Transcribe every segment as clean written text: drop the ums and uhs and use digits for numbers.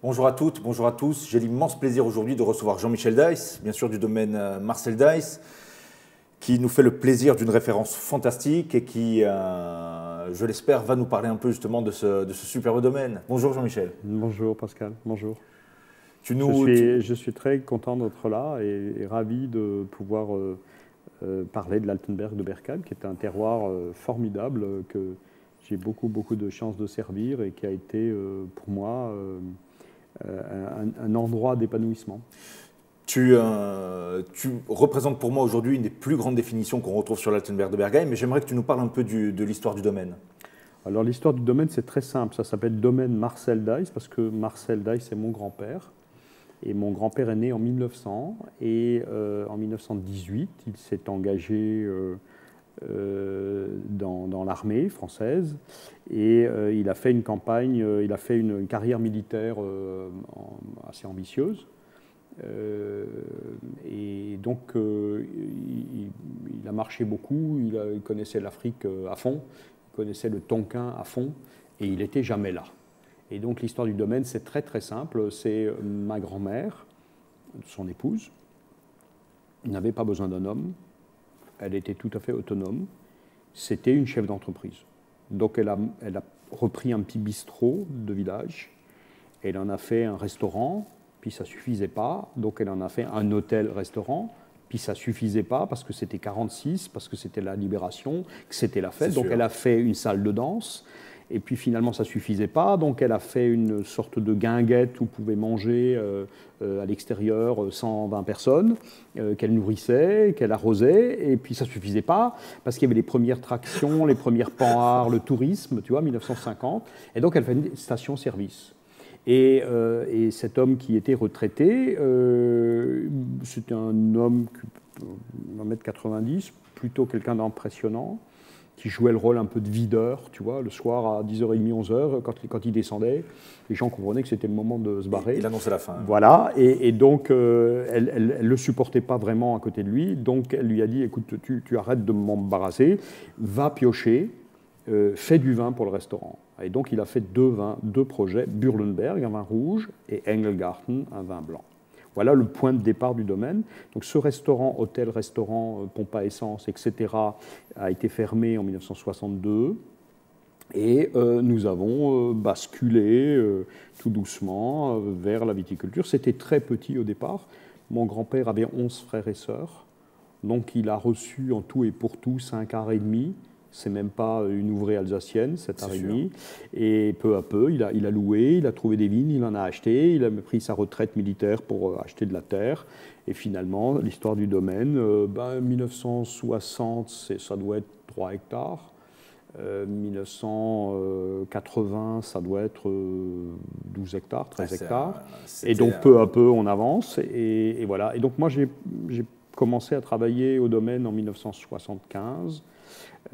Bonjour à toutes, bonjour à tous. J'ai l'immense plaisir aujourd'hui de recevoir Jean-Michel Deiss, bien sûr du domaine Marcel Deiss, qui nous fait le plaisir d'une référence fantastique et qui, je l'espère, va nous parler un peu justement de ce superbe domaine. Bonjour Jean-Michel. Bonjour Pascal, bonjour. Tu Je suis très content d'être là et ravi de pouvoir parler de l'Altenberg de Bergheim, qui est un terroir formidable que j'ai beaucoup de chance de servir et qui a été pour moi un endroit d'épanouissement. Tu représentes pour moi aujourd'hui une des plus grandes définitions qu'on retrouve sur l'Altenberg de Bergheim, mais j'aimerais que tu nous parles un peu de l'histoire du domaine. Alors l'histoire du domaine, c'est très simple. Ça s'appelle domaine Marcel Deiss parce que Marcel Deiss est mon grand-père. Et mon grand-père est né en 1900 et en 1918, il s'est engagé dans l'armée française et il a fait une campagne, il a fait une carrière militaire assez ambitieuse. Et donc il a marché beaucoup, il connaissait l'Afrique à fond, il connaissait le Tonkin à fond et il n'était jamais là. Et donc l'histoire du domaine, c'est très simple. C'est ma grand-mère, son épouse, n'avait pas besoin d'un homme. Elle était tout à fait autonome. C'était une chef d'entreprise. Donc elle a repris un petit bistrot de village. Elle en a fait un restaurant, puis ça ne suffisait pas. Donc elle en a fait un hôtel-restaurant. Puis ça ne suffisait pas parce que c'était 46, parce que c'était la libération, que c'était la fête. Donc elle a fait une salle de danse. Et puis finalement, ça ne suffisait pas. Donc elle a fait une sorte de guinguette où pouvait manger à l'extérieur 120 personnes, qu'elle nourrissait, qu'elle arrosait. Et puis ça ne suffisait pas parce qu'il y avait les premières tractions, les premières panhards, le tourisme, tu vois, 1950. Et donc elle fait une station-service. Et cet homme qui était retraité, c'était un homme d'un mètre 90, plutôt quelqu'un d'impressionnant, qui jouait le rôle un peu de videur, tu vois, le soir à 10h30, 11h, quand il descendait, les gens comprenaient que c'était le moment de se barrer. Il annonçait la fin. Voilà, et donc elle ne le supportait pas vraiment à côté de lui, donc elle lui a dit, écoute, tu arrêtes de m'embarrasser, va piocher, fais du vin pour le restaurant. Et donc il a fait deux projets, Burlenberg, un vin rouge, et Engelgarten, un vin blanc. Voilà le point de départ du domaine. Donc ce restaurant, hôtel-restaurant, pompe à essence, etc., a été fermé en 1962. Et nous avons basculé tout doucement vers la viticulture. C'était très petit au départ. Mon grand-père avait 11 frères et sœurs. Donc il a reçu en tout et pour tout 5 arts et demi. C'est même pas une ouvrée alsacienne, 7 arts et demi. Et peu à peu, il a loué, il a trouvé des vignes, il en a acheté, il a pris sa retraite militaire pour acheter de la terre. Et finalement, l'histoire du domaine, 1960, ça doit être 3 hectares. 1980, ça doit être 12 hectares, 13 hectares. Et donc peu à peu, on avance. Et voilà. Et donc moi, j'ai commencé à travailler au domaine en 1975.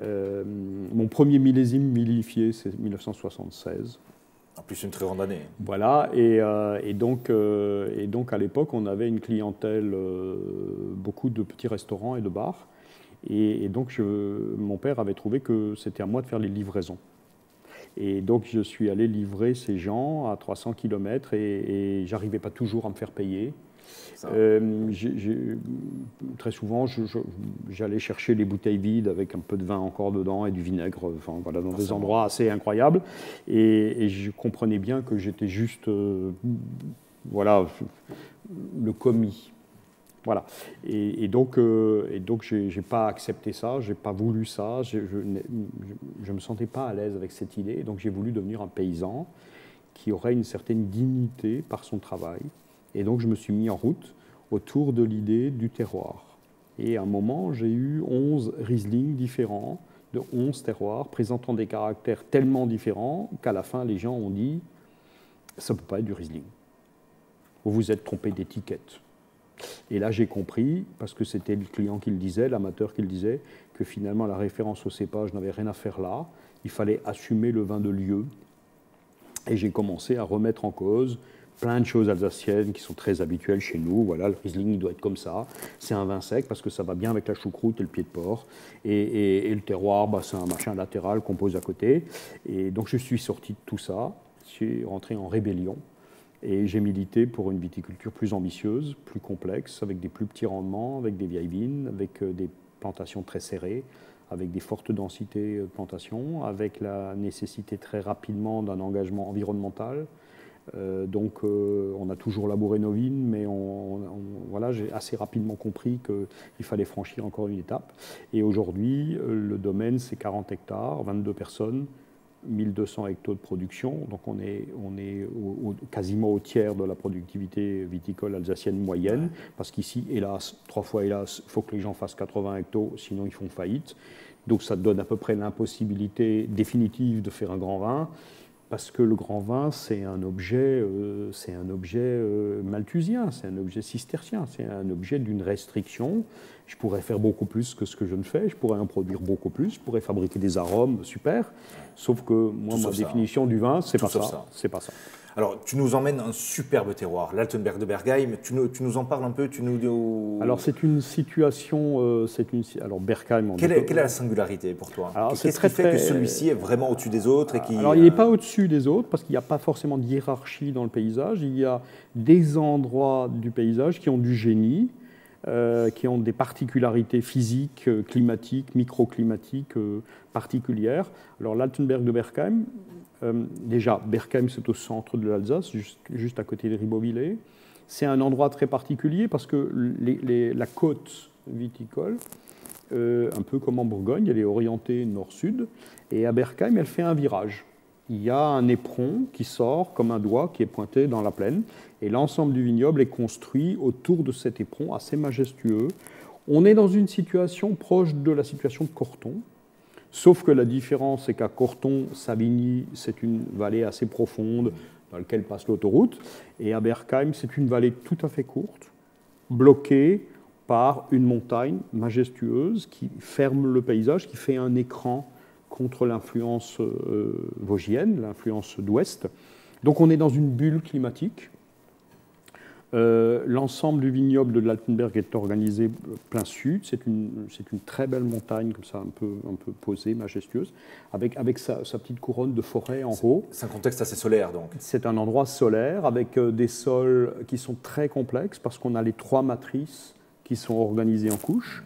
Mon premier millésime millifié, c'est 1976. En plus, une très grande année. Voilà, et donc à l'époque, on avait une clientèle, beaucoup de petits restaurants et de bars. Et donc, mon père avait trouvé que c'était à moi de faire les livraisons. Et donc, je suis allé livrer ces gens à 300 km et j'arrivais pas toujours à me faire payer. Très souvent, j'allais chercher les bouteilles vides avec un peu de vin encore dedans et du vinaigre, enfin, voilà, dans des endroits assez incroyables. Et je comprenais bien que j'étais juste voilà, le commis. Voilà. Et donc, j'ai pas accepté ça, j'ai pas voulu ça, je me sentais pas à l'aise avec cette idée. Donc, j'ai voulu devenir un paysan qui aurait une certaine dignité par son travail. Et donc, je me suis mis en route autour de l'idée du terroir. Et à un moment, j'ai eu 11 Riesling différents, de 11 terroirs, présentant des caractères tellement différents qu'à la fin, les gens ont dit « ça ne peut pas être du Riesling. Vous vous êtes trompé d'étiquette. » Et là, j'ai compris, parce que c'était le client qui le disait, l'amateur qui le disait, que finalement, la référence au cépage n'avait rien à faire là. Il fallait assumer le vin de lieu. Et j'ai commencé à remettre en cause plein de choses alsaciennes qui sont très habituelles chez nous. Voilà, le Riesling il doit être comme ça. C'est un vin sec parce que ça va bien avec la choucroute et le pied de porc. Et le terroir, c'est un machin latéral qu'on pose à côté. Et donc je suis sorti de tout ça. Je suis rentré en rébellion. Et j'ai milité pour une viticulture plus ambitieuse, plus complexe, avec des plus petits rendements, avec des vieilles vignes, avec des plantations très serrées, avec des fortes densités de plantation, avec la nécessité très rapidement d'un engagement environnemental. Donc on a toujours labouré nos vignes, mais voilà, j'ai assez rapidement compris qu'il fallait franchir encore une étape. Et aujourd'hui, le domaine, c'est 40 hectares, 22 personnes, 1200 hectares de production. Donc on est quasiment au tiers de la productivité viticole alsacienne moyenne, parce qu'ici, hélas, 3 fois hélas, il faut que les gens fassent 80 hectares, sinon ils font faillite. Donc ça donne à peu près l'impossibilité définitive de faire un grand vin. Parce que le grand vin, c'est un objet malthusien, c'est un objet cistercien, c'est un objet d'une restriction. Je pourrais faire beaucoup plus que ce que je ne fais, je pourrais en produire beaucoup plus, je pourrais fabriquer des arômes, super. Sauf que moi, ma définition du vin, c'est pas ça. C'est pas ça. Alors, tu nous emmènes un superbe terroir, l'Altenberg de Bergheim. Tu nous en parles un peu, Alors, c'est une situation... alors, Bergheim... Quelle est la singularité pour toi? Qu'est-ce qui fait que celui-ci est vraiment au-dessus des autres Alors, il n'est pas au-dessus des autres, parce qu'il n'y a pas forcément de hiérarchie dans le paysage. Il y a des endroits du paysage qui ont du génie, qui ont des particularités physiques, climatiques, microclimatiques particulières. Alors, l'Altenberg de Bergheim... déjà, Bergheim, c'est au centre de l'Alsace, juste à côté de Ribeauvillé. C'est un endroit très particulier parce que la côte viticole, un peu comme en Bourgogne, elle est orientée nord-sud, et à Bergheim, elle fait un virage. Il y a un éperon qui sort comme un doigt qui est pointé dans la plaine, et l'ensemble du vignoble est construit autour de cet éperon assez majestueux. On est dans une situation proche de la situation de Corton. Sauf que la différence, c'est qu'à Corton-Savigny, c'est une vallée assez profonde dans laquelle passe l'autoroute. Et à Bergheim, c'est une vallée tout à fait courte, bloquée par une montagne majestueuse qui ferme le paysage, qui fait un écran contre l'influence vosgienne, l'influence d'ouest. Donc on est dans une bulle climatique. L'ensemble du vignoble de l'Altenberg est organisé plein sud. C'est une très belle montagne, comme ça, un peu posée, majestueuse, avec sa petite couronne de forêt en haut. C'est un contexte assez solaire, donc. C'est un endroit solaire, avec des sols qui sont très complexes, parce qu'on a les 3 matrices qui sont organisées en couches.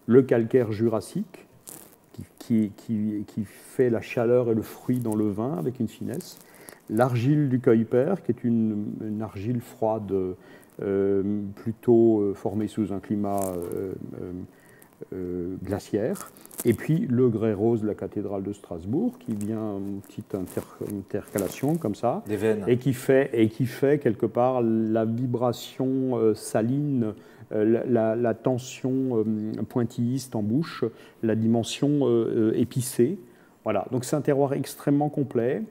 Le calcaire jurassique, qui fait la chaleur et le fruit dans le vin, avec une finesse. L'argile du Keuper, qui est une argile froide, plutôt formée sous un climat glaciaire. Et puis le grès rose de la cathédrale de Strasbourg, qui vient une petite intercalation comme ça, des veines. et qui fait quelque part la vibration saline, la tension pointilliste en bouche, la dimension épicée. Voilà. Donc c'est un terroir extrêmement complet,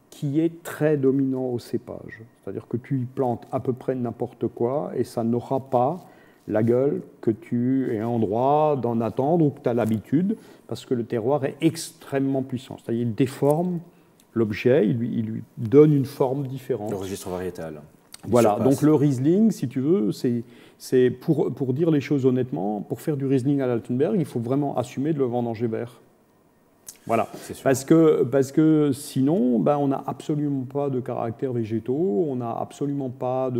qui est très dominant au cépage. C'est-à-dire que tu y plantes à peu près n'importe quoi et ça n'aura pas la gueule que tu es en droit d'en attendre ou que tu as l'habitude, parce que le terroir est extrêmement puissant. C'est-à-dire qu'il déforme l'objet, il lui donne une forme différente. Le registre variétal. Voilà, donc le Riesling, si tu veux, c'est pour dire les choses honnêtement, pour faire du Riesling à l'Altenberg, il faut vraiment assumer de le vendanger vert. Voilà, parce que sinon, on n'a absolument pas de caractères végétaux, on n'a absolument pas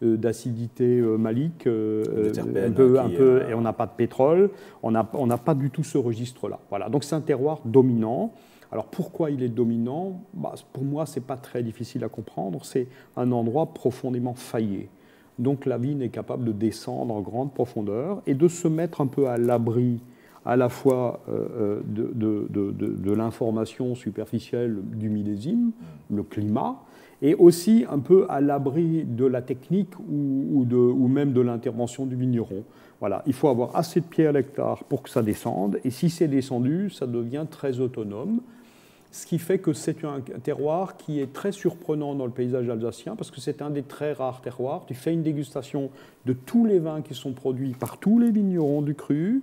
d'acidité malique, et on n'a pas de pétrole, on n'a pas du tout ce registre-là. Voilà, donc c'est un terroir dominant. Alors pourquoi il est dominant? Pour moi, ce n'est pas très difficile à comprendre, c'est un endroit profondément faillé. Donc la vigne est capable de descendre en grande profondeur et de se mettre un peu à l'abri à la fois de l'information superficielle du millésime, le climat, et aussi un peu à l'abri de la technique ou même de l'intervention du vigneron. Voilà, il faut avoir assez de pieds à l'hectare pour que ça descende, et si c'est descendu, ça devient très autonome, ce qui fait que c'est un terroir qui est très surprenant dans le paysage alsacien, parce que c'est un des très rares terroirs. Tu fais une dégustation de tous les vins qui sont produits par tous les vignerons du cru,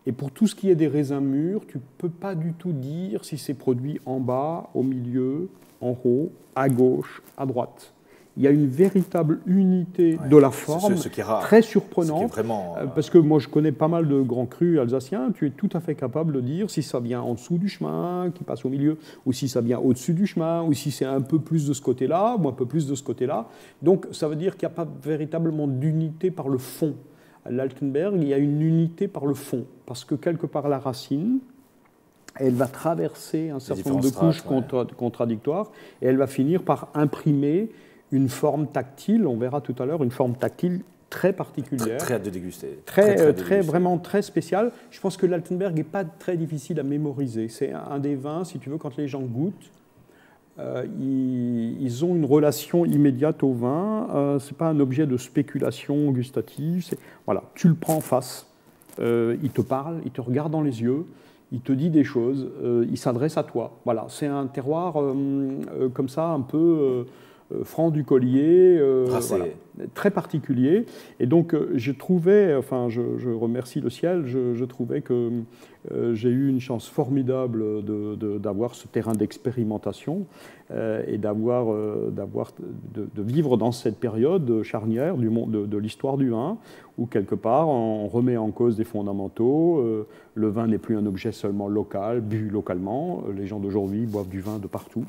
et pour tout ce qui est des raisins mûrs, tu ne peux pas du tout dire si c'est produit en bas, au milieu, en haut, à gauche, à droite. il y a une véritable unité de la forme, ce qui est rare, très surprenante. Ce qui est vraiment, parce que moi, je connais pas mal de grands crus alsaciens. Tu es tout à fait capable de dire si ça vient en dessous du chemin, qui passe au milieu, ou si ça vient au-dessus du chemin, ou si c'est un peu plus de ce côté-là, ou un peu plus de ce côté-là. Donc, ça veut dire qu'il n'y a pas véritablement d'unité par le fond. À l'Altenberg, il y a une unité par le fond, parce que quelque part, la racine, elle va traverser un certain nombre de couches contradictoires, et elle va finir par imprimer une forme tactile, on verra tout à l'heure, une forme tactile très particulière. Très hâte de déguster. Vraiment très spéciale. Je pense que l'Altenberg n'est pas très difficile à mémoriser. C'est un des vins, si tu veux, quand les gens goûtent, ils ont une relation immédiate au vin. Ce n'est pas un objet de spéculation gustative. Voilà, tu le prends en face, il te parle, il te regarde dans les yeux, il te dit des choses, il s'adresse à toi. Voilà, c'est un terroir comme ça, un peu franc du collier, voilà, très particulier. Et donc, je trouvais, enfin, je remercie le ciel, je trouvais que j'ai eu une chance formidable d'avoir ce terrain d'expérimentation et de vivre dans cette période charnière du monde, de l'histoire du vin, où quelque part on remet en cause des fondamentaux. Le vin n'est plus un objet seulement local, bu localement. Les gens d'aujourd'hui boivent du vin de partout.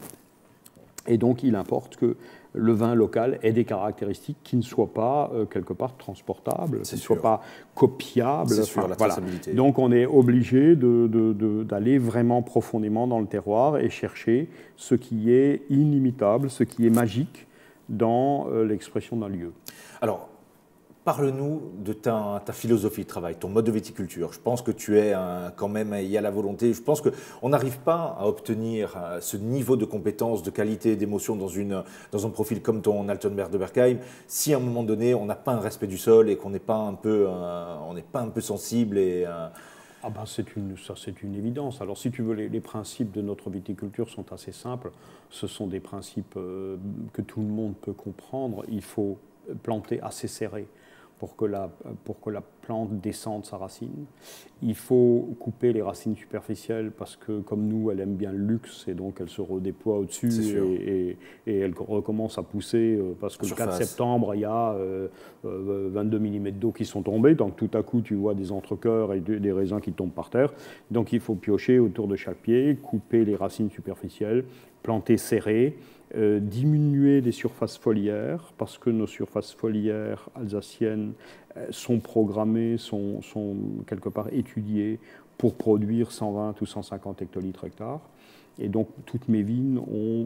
Et donc, il importe que le vin local ait des caractéristiques qui ne soient pas, quelque part, transportables, qui ne soient pas copiables. C'est sûr, la traçabilité. Voilà. Donc, on est obligé d'aller vraiment profondément dans le terroir et chercher ce qui est inimitable, ce qui est magique dans l'expression d'un lieu. Alors, parle-nous de ta philosophie de travail, ton mode de viticulture. Je pense que tu es quand même, il y a la volonté. Je pense qu'on n'arrive pas à obtenir ce niveau de compétence, de qualité, d'émotion dans un profil comme ton Altenberg de Berkheim si à un moment donné on n'a pas un respect du sol et qu'on n'est pas un peu, sensible et Ah ben c'est une évidence. Alors si tu veux, les principes de notre viticulture sont assez simples. Ce sont des principes que tout le monde peut comprendre. Il faut planter assez serré pour que la plante descende sa racine. Il faut couper les racines superficielles parce que, comme nous, elle aime bien le luxe et donc elle se redéploie au-dessus et elle recommence à pousser parce que le 4 septembre, il y a 22 mm d'eau qui sont tombés. Donc tout à coup, tu vois des entrecœurs et des raisins qui tombent par terre. Donc il faut piocher autour de chaque pied, couper les racines superficielles, planter serré, diminuer les surfaces foliaires, parce que nos surfaces foliaires alsaciennes sont programmées, sont quelque part étudiées pour produire 120 ou 150 hectolitres hectares. Et donc, toutes mes vignes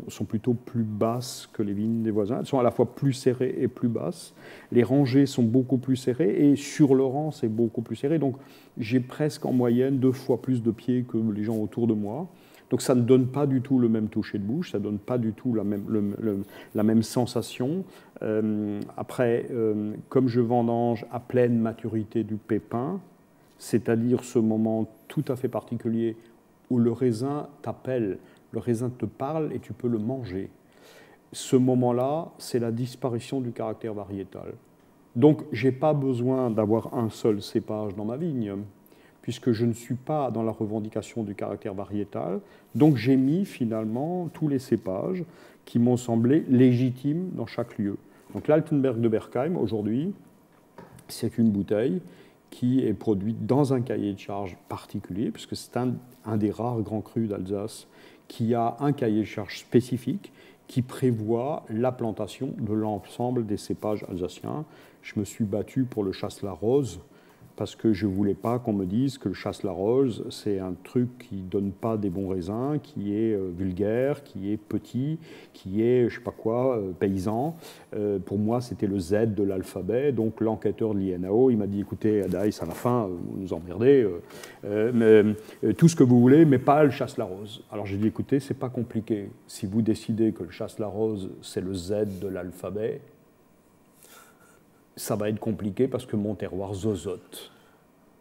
sont plutôt plus basses que les vignes des voisins. Elles sont à la fois plus serrées et plus basses. Les rangées sont beaucoup plus serrées et sur le rang, c'est beaucoup plus serré. Donc, j'ai presque en moyenne 2 fois plus de pieds que les gens autour de moi. Donc ça ne donne pas du tout le même toucher de bouche, ça ne donne pas du tout la même sensation. Après, comme je vendange à pleine maturité du pépin, c'est-à-dire ce moment tout à fait particulier où le raisin t'appelle, le raisin te parle et tu peux le manger. Ce moment-là, c'est la disparition du caractère variétal. Donc je n'ai pas besoin d'avoir un seul cépage dans ma vigne, puisque je ne suis pas dans la revendication du caractère variétal. Donc j'ai mis finalement tous les cépages qui m'ont semblé légitimes dans chaque lieu. Donc l'Altenberg de Berkheim, aujourd'hui, c'est une bouteille qui est produite dans un cahier de charge particulier, puisque c'est un des rares grands crus d'Alsace qui a un cahier de charge spécifique qui prévoit la plantation de l'ensemble des cépages alsaciens. Je me suis battu pour le Chasselas-Rose, parce que je ne voulais pas qu'on me dise que le Chasselas-Rose, c'est un truc qui ne donne pas des bons raisins, qui est vulgaire, qui est petit, qui est, je ne sais pas quoi, paysan. Pour moi, c'était le Z de l'alphabet. Donc l'enquêteur de l'INAO, il m'a dit, écoutez, Adaïs, à la fin, vous nous emmerdez, tout ce que vous voulez, mais pas le Chasselas-Rose. Alors j'ai dit, écoutez, ce n'est pas compliqué. Si vous décidez que le Chasselas-Rose, c'est le Z de l'alphabet, ça va être compliqué parce que mon terroir zozote.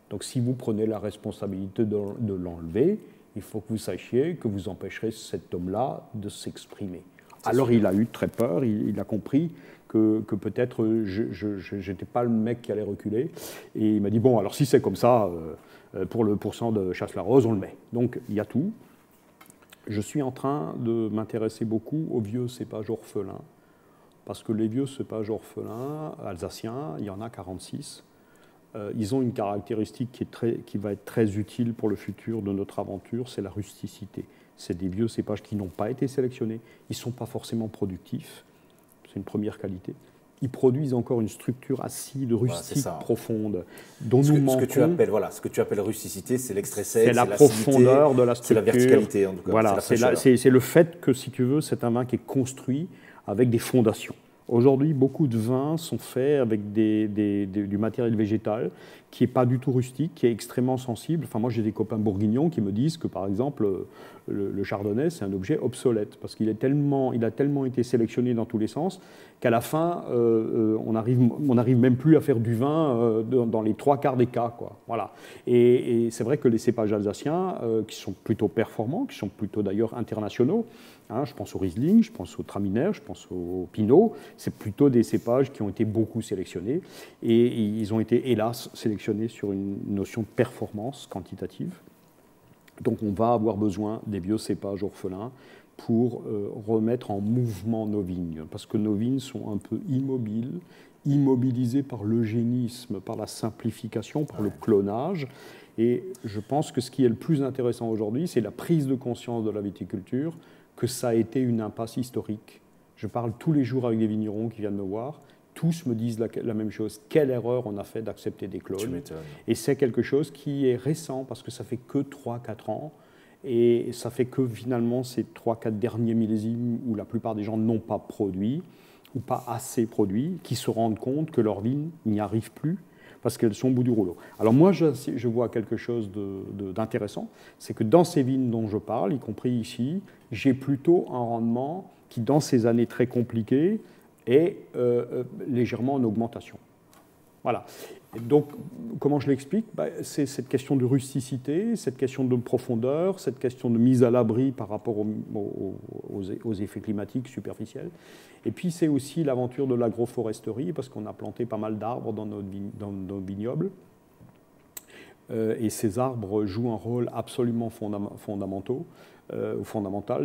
Donc si vous prenez la responsabilité de l'enlever, il faut que vous sachiez que vous empêcherez cet homme-là de s'exprimer. Alors il a eu très peur, il a compris que peut-être je n'étais pas le mec qui allait reculer. Et il m'a dit, bon, alors si c'est comme ça, pour le pourcent de Chasselas-Rose, on le met. Donc il y a tout. Je suis en train de m'intéresser beaucoup aux vieux cépages orphelins, parce que les vieux cépages orphelins alsaciens, il y en a 46, ils ont une caractéristique qui va être très utile pour le futur de notre aventure, c'est la rusticité. C'est des vieux cépages qui n'ont pas été sélectionnés, ils ne sont pas forcément productifs, c'est une première qualité. Ils produisent encore une structure acide, rustique, profonde, dont nous manquons. Ce que tu appelles rusticité, c'est l'extrait sec, c'est la profondeur de la structure. C'est la verticalité, en tout cas. Voilà, c'est le fait que, si tu veux, c'est un vin qui est construit avec des fondations. Aujourd'hui, beaucoup de vins sont faits avec du matériel végétal qui n'est pas du tout rustique, qui est extrêmement sensible. Enfin, moi, j'ai des copains bourguignons qui me disent que, par exemple, le chardonnay, c'est un objet obsolète, parce qu'il a tellement été sélectionné dans tous les sens qu'à la fin, on n'arrive même plus à faire du vin dans les 3/4 des cas, quoi. Voilà. Et c'est vrai que les cépages alsaciens, qui sont plutôt performants, qui sont plutôt d'ailleurs internationaux, hein, je pense au Riesling, je pense au Traminer, je pense au Pinot, c'est plutôt des cépages qui ont été beaucoup sélectionnés, et ils ont été, hélas, sélectionnés sur une notion de performance quantitative. Donc on va avoir besoin des biocépages orphelins pour remettre en mouvement nos vignes, parce que nos vignes sont un peu immobilisées par l'eugénisme, par la simplification, par le clonage. Et je pense que ce qui est le plus intéressant aujourd'hui, c'est la prise de conscience de la viticulture, que ça a été une impasse historique. Je parle tous les jours avec des vignerons qui viennent me voir, tous me disent la même chose. Quelle erreur on a fait d'accepter des clones. Et c'est quelque chose qui est récent, parce que ça fait que 3-4 ans. Et ça fait que finalement, ces 3-4 derniers millésimes où la plupart des gens n'ont pas produit, ou pas assez produit, qui se rendent compte que leurs vignes n'y arrivent plus, parce qu'elles sont au bout du rouleau. Alors moi, je vois quelque chose d'intéressant, c'est que dans ces vignes dont je parle, y compris ici, j'ai plutôt un rendement qui, dans ces années très compliquées, est légèrement en augmentation. Voilà. Et donc, comment je l'explique ? C'est cette question de rusticité, cette question de profondeur, cette question de mise à l'abri par rapport aux effets climatiques superficiels. Et puis, c'est aussi l'aventure de l'agroforesterie, parce qu'on a planté pas mal d'arbres dans nos vignobles. Et ces arbres jouent un rôle absolument fondamental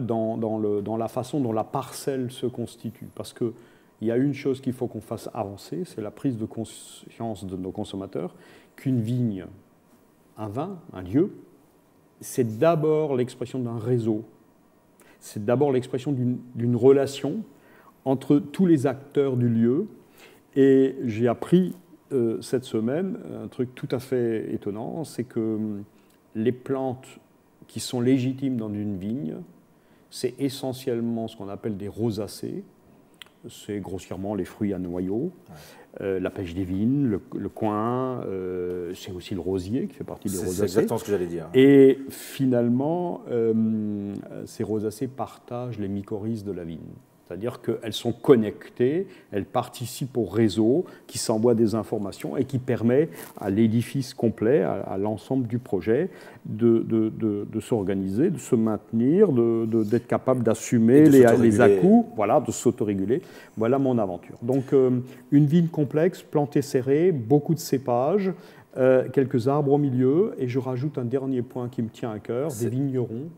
dans la façon dont la parcelle se constitue. Parce que il y a une chose qu'il faut qu'on fasse avancer, c'est la prise de conscience de nos consommateurs qu'une vigne, un vin, un lieu, c'est d'abord l'expression d'un réseau. C'est d'abord l'expression d'une relation entre tous les acteurs du lieu. Et j'ai appris cette semaine un truc tout à fait étonnant, c'est que les plantes qui sont légitimes dans une vigne, c'est essentiellement ce qu'on appelle des rosacées. C'est grossièrement les fruits à noyaux, la pêche des vignes, le coing, c'est aussi le rosier qui fait partie des rosacées. C'est exactement ce que j'allais dire. Et finalement, ces rosacées partagent les mycorhizes de la vigne. C'est-à-dire qu'elles sont connectées, elles participent au réseau qui s'envoie des informations et qui permet à l'édifice complet, à l'ensemble du projet, de s'organiser, de se maintenir, d'être capable d'assumer les à-coups, voilà, de s'autoréguler. Voilà mon aventure. Donc, une vigne complexe, plantée serrée, beaucoup de cépages, quelques arbres au milieu, et je rajoute un dernier point qui me tient à cœur, des vignerons,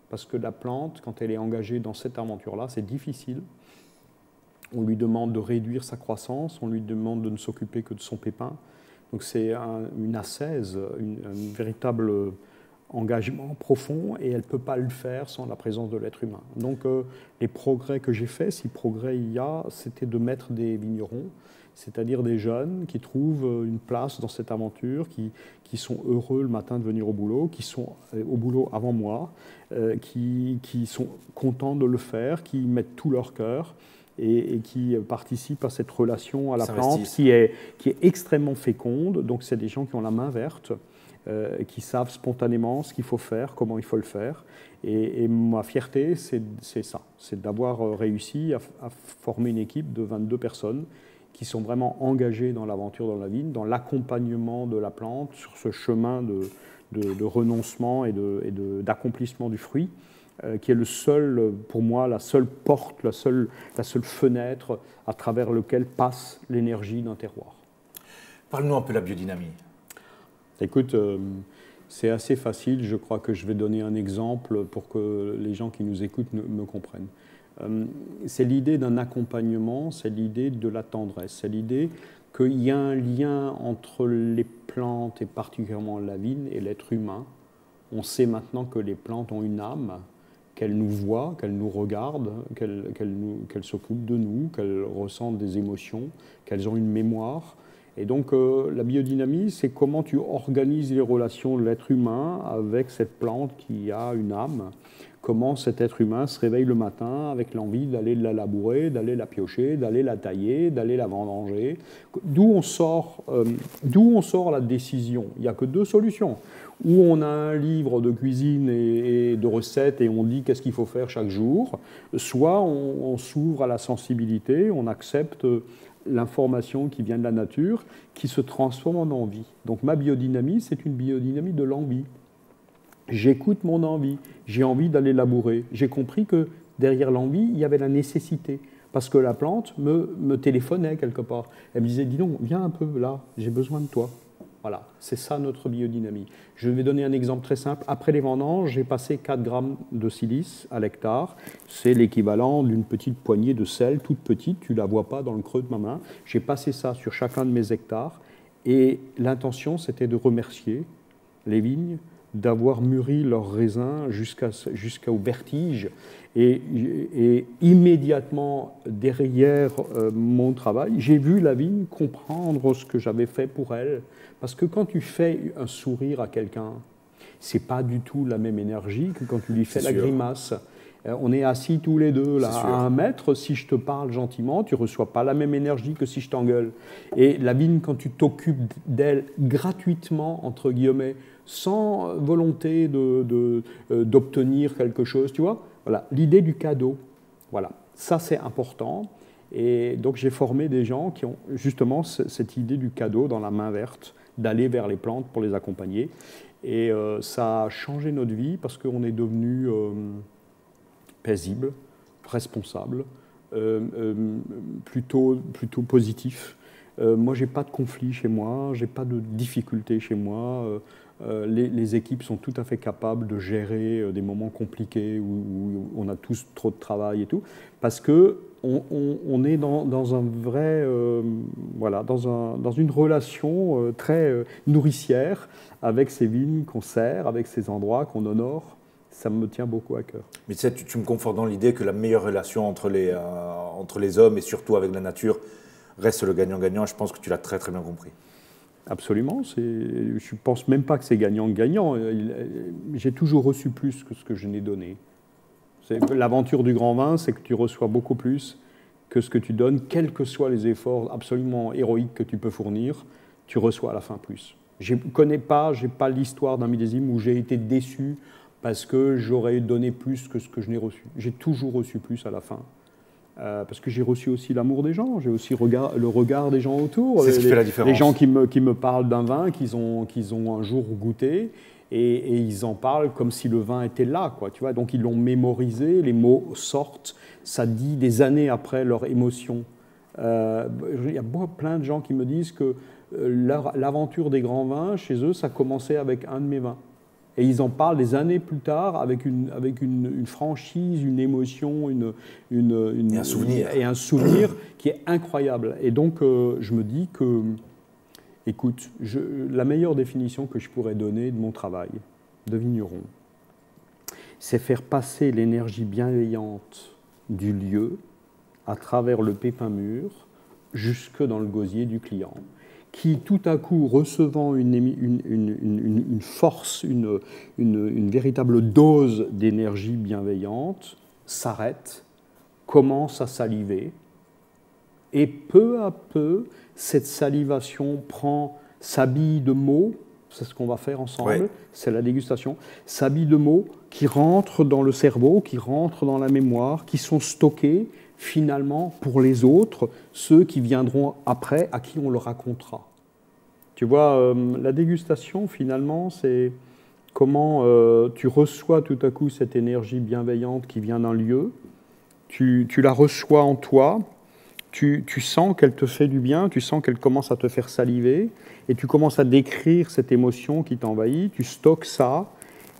parce que la plante, quand elle est engagée dans cette aventure-là, c'est difficile. On lui demande de réduire sa croissance, on lui demande de ne s'occuper que de son pépin. Donc c'est une ascèse, un véritable engagement profond, et elle ne peut pas le faire sans la présence de l'être humain. Donc les progrès que j'ai faits, si progrès il y a, c'était de mettre des vignerons, c'est-à-dire des jeunes qui trouvent une place dans cette aventure, qui sont heureux le matin de venir au boulot, qui sont au boulot avant moi, qui sont contents de le faire, qui mettent tout leur cœur et qui participent à cette relation à la plante qui est extrêmement féconde. Donc c'est des gens qui ont la main verte, qui savent spontanément ce qu'il faut faire, comment il faut le faire. Et ma fierté, c'est ça, c'est d'avoir réussi à former une équipe de 22 personnes qui sont vraiment engagés dans l'aventure dans la vigne, dans l'accompagnement de la plante, sur ce chemin de renoncement et d'accomplissement du fruit, qui est le seul, pour moi, la seule porte, la seule fenêtre à travers laquelle passe l'énergie d'un terroir. Parle-nous un peu de la biodynamie. Écoute, c'est assez facile, je crois que je vais donner un exemple pour que les gens qui nous écoutent me comprennent. C'est l'idée d'un accompagnement, c'est l'idée de la tendresse, c'est l'idée qu'il y a un lien entre les plantes, et particulièrement la vigne, et l'être humain. On sait maintenant que les plantes ont une âme, qu'elles nous voient, qu'elles nous regardent, qu'elles s'occupent de nous, qu'elles ressentent des émotions, qu'elles ont une mémoire. Et donc la biodynamie, c'est comment tu organises les relations de l'être humain avec cette plante qui a une âme. Comment cet être humain se réveille le matin avec l'envie d'aller la labourer, d'aller la piocher, d'aller la tailler, d'aller la vendanger. D'où on sort la décision. Il n'y a que deux solutions. Ou on a un livre de cuisine et de recettes et on dit qu'est-ce qu'il faut faire chaque jour, soit on s'ouvre à la sensibilité, on accepte l'information qui vient de la nature, qui se transforme en envie. Donc ma biodynamie, c'est une biodynamie de l'envie. J'écoute mon envie, j'ai envie d'aller labourer. J'ai compris que derrière l'envie, il y avait la nécessité. Parce que la plante me téléphonait quelque part. Elle me disait, dis donc, viens un peu là, j'ai besoin de toi. Voilà, c'est ça notre biodynamie. Je vais donner un exemple très simple. Après les vendanges, j'ai passé 4 grammes de silice à l'hectare. C'est l'équivalent d'une petite poignée de sel, toute petite, tu ne la vois pas dans le creux de ma main. J'ai passé ça sur chacun de mes hectares. Et l'intention, c'était de remercier les vignes d'avoir mûri leurs raisins jusqu'au vertige. Et immédiatement derrière mon travail, j'ai vu la vigne comprendre ce que j'avais fait pour elle. Parce que quand tu fais un sourire à quelqu'un, c'est pas du tout la même énergie que quand tu lui fais la grimace. On est assis tous les deux là, à 1 mètre. Si je te parle gentiment, tu ne reçois pas la même énergie que si je t'engueule. Et la vigne, quand tu t'occupes d'elle gratuitement, entre guillemets, sans volonté d'obtenir quelque chose, tu vois, voilà, l'idée du cadeau, voilà, ça c'est important. Et donc j'ai formé des gens qui ont justement cette idée du cadeau dans la main verte, d'aller vers les plantes pour les accompagner. Et ça a changé notre vie parce qu'on est devenu paisible, responsable, plutôt positif. Moi, je n'ai pas de conflit chez moi, je n'ai pas de difficultés chez moi. Les équipes sont tout à fait capables de gérer des moments compliqués où on a tous trop de travail et tout, parce qu'on est dans un vrai, voilà, dans une relation très nourricière avec ces vignes qu'on sert, avec ces endroits qu'on honore. Ça me tient beaucoup à cœur. Mais tu me confortes dans l'idée que la meilleure relation entre les hommes et surtout avec la nature reste le gagnant-gagnant. Je pense que tu l'as très très bien compris. Absolument. Je ne pense même pas que c'est gagnant-gagnant. J'ai toujours reçu plus que ce que je n'ai donné. L'aventure du grand vin, c'est que tu reçois beaucoup plus que ce que tu donnes, quels que soient les efforts absolument héroïques que tu peux fournir, tu reçois à la fin plus. Je n'ai pas l'histoire d'un millésime où j'ai été déçu parce que j'aurais donné plus que ce que je n'ai reçu. J'ai toujours reçu plus à la fin. Parce que j'ai reçu aussi l'amour des gens, j'ai aussi le regard des gens autour. C'est ce qui fait la différence. Les gens qui me parlent d'un vin qu'ils ont un jour goûté et ils en parlent comme si le vin était là, quoi, tu vois. Donc ils l'ont mémorisé, les mots sortent, ça dit des années après leur émotion. Il y a plein de gens qui me disent que l'aventure des grands vins, chez eux, ça commençait avec un de mes vins. Et ils en parlent des années plus tard avec une franchise, une émotion, et un souvenir qui est incroyable. Et donc, je me dis que, écoute, la meilleure définition que je pourrais donner de mon travail de vigneron, c'est faire passer l'énergie bienveillante du lieu à travers le pépin mûr jusque dans le gosier du client, qui tout à coup, recevant une force, une véritable dose d'énergie bienveillante, s'arrête, commence à saliver, et peu à peu, cette salivation s'habille de mots, c'est ce qu'on va faire ensemble, c'est la dégustation, s'habille de mots qui rentrent dans le cerveau, qui rentrent dans la mémoire, qui sont stockés, finalement, pour les autres, ceux qui viendront après, à qui on le racontera. Tu vois, la dégustation, finalement, c'est comment tu reçois tout à coup cette énergie bienveillante qui vient d'un lieu, tu la reçois en toi, tu sens qu'elle te fait du bien, tu sens qu'elle commence à te faire saliver, et tu commences à décrire cette émotion qui t'envahit, tu stockes ça,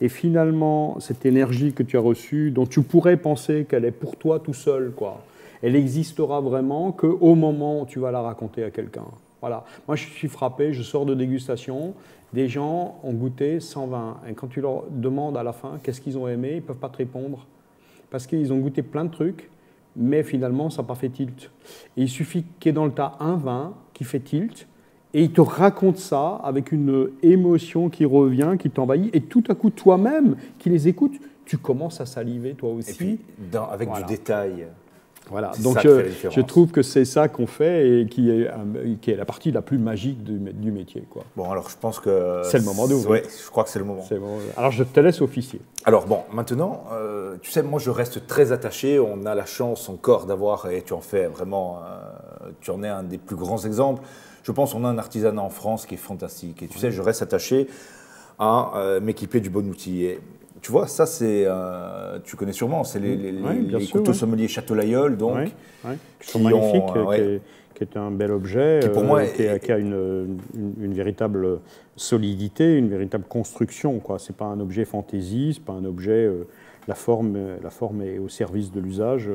Et finalement, cette énergie que tu as reçue, dont tu pourrais penser qu'elle est pour toi tout seul, quoi, elle existera vraiment qu'au moment où tu vas la raconter à quelqu'un. Voilà. Moi, je suis frappé, je sors de dégustation, des gens ont goûté 120. Et quand tu leur demandes à la fin qu'est-ce qu'ils ont aimé, ils ne peuvent pas te répondre. Parce qu'ils ont goûté plein de trucs, mais finalement, ça n'a pas fait tilt. Et il suffit qu'il y ait dans le tas un vin qui fait tilt, et il te raconte ça avec une émotion qui revient, qui t'envahit, et tout à coup, toi-même, qui les écoutes, tu commences à saliver toi aussi. Et puis, avec voilà. du détail. Voilà, donc je trouve que c'est ça qu'on fait et qui est la partie la plus magique du métier, quoi. Bon, alors je pense que... C'est le moment d'ouvrir. Oui, je crois que c'est le moment. Alors je te laisse officier. Alors bon, maintenant, tu sais, moi je reste très attaché, on a la chance encore d'avoir, et tu en fais vraiment, tu en es un des plus grands exemples, je pense qu'on a un artisanat en France qui est fantastique. Et tu sais, je reste attaché à m'équiper du bon outil. Et, tu vois, ça c'est, tu connais sûrement, c'est les couteaux sommeliers Château-Lailleul, donc, qui sont magnifiques, qui est un bel objet, qui pour moi qui a une véritable solidité, une véritable construction, quoi. C'est pas un objet fantaisie, c'est pas un objet, la forme est au service de l'usage.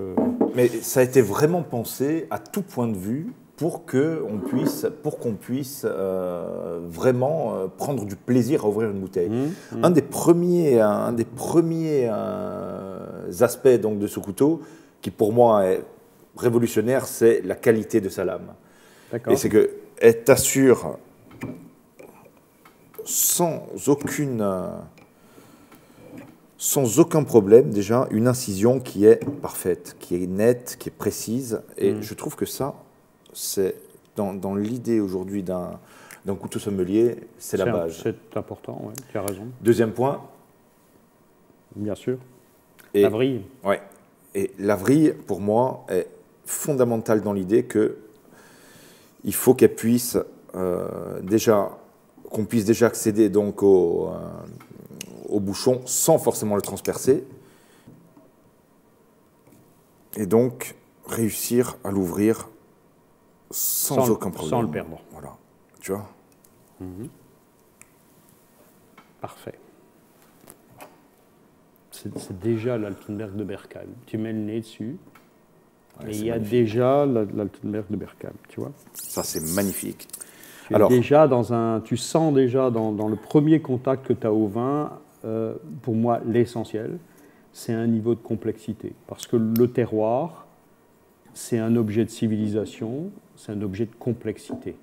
Mais ça a été vraiment pensé à tout point de vue pour qu'on puisse vraiment prendre du plaisir à ouvrir une bouteille. Un des premiers aspects donc, de ce couteau, qui pour moi est révolutionnaire, c'est la qualité de sa lame. Et c'est qu'elle t'assure sans aucun problème, déjà, une incision qui est parfaite, qui est nette, qui est précise. Et je trouve que ça, c'est dans l'idée aujourd'hui d'un couteau sommelier, c'est la base. C'est important, ouais, tu as raison. Deuxième point. Bien sûr. La vrille. Ouais. Et la vrille, pour moi, est fondamentale dans l'idée qu'il faut qu'elle puisse qu'on puisse déjà accéder donc au bouchon sans forcément le transpercer. Et donc réussir à l'ouvrir sans aucun problème. Sans le perdre. Voilà, tu vois. Parfait. C'est déjà l'Altenberg de Berkheim. Tu mets le nez dessus, et il y a déjà l'Altenberg de Berkheim, tu vois. Ça, c'est magnifique. Tu sens déjà dans le premier contact que tu as au vin, pour moi, l'essentiel, c'est un niveau de complexité. Parce que le terroir, c'est un objet de civilisation, c'est un objet de complexité.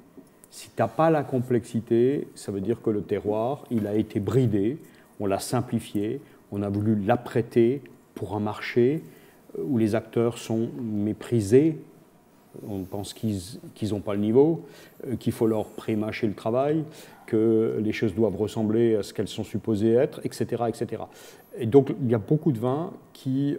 Si tu n'as pas la complexité, ça veut dire que le terroir, il a été bridé, on l'a simplifié, on a voulu l'apprêter pour un marché où les acteurs sont méprisés, on pense qu'ils n'ont pas le niveau, qu'il faut leur prémâcher le travail, que les choses doivent ressembler à ce qu'elles sont supposées être, etc., etc. Et donc, il y a beaucoup de vins qui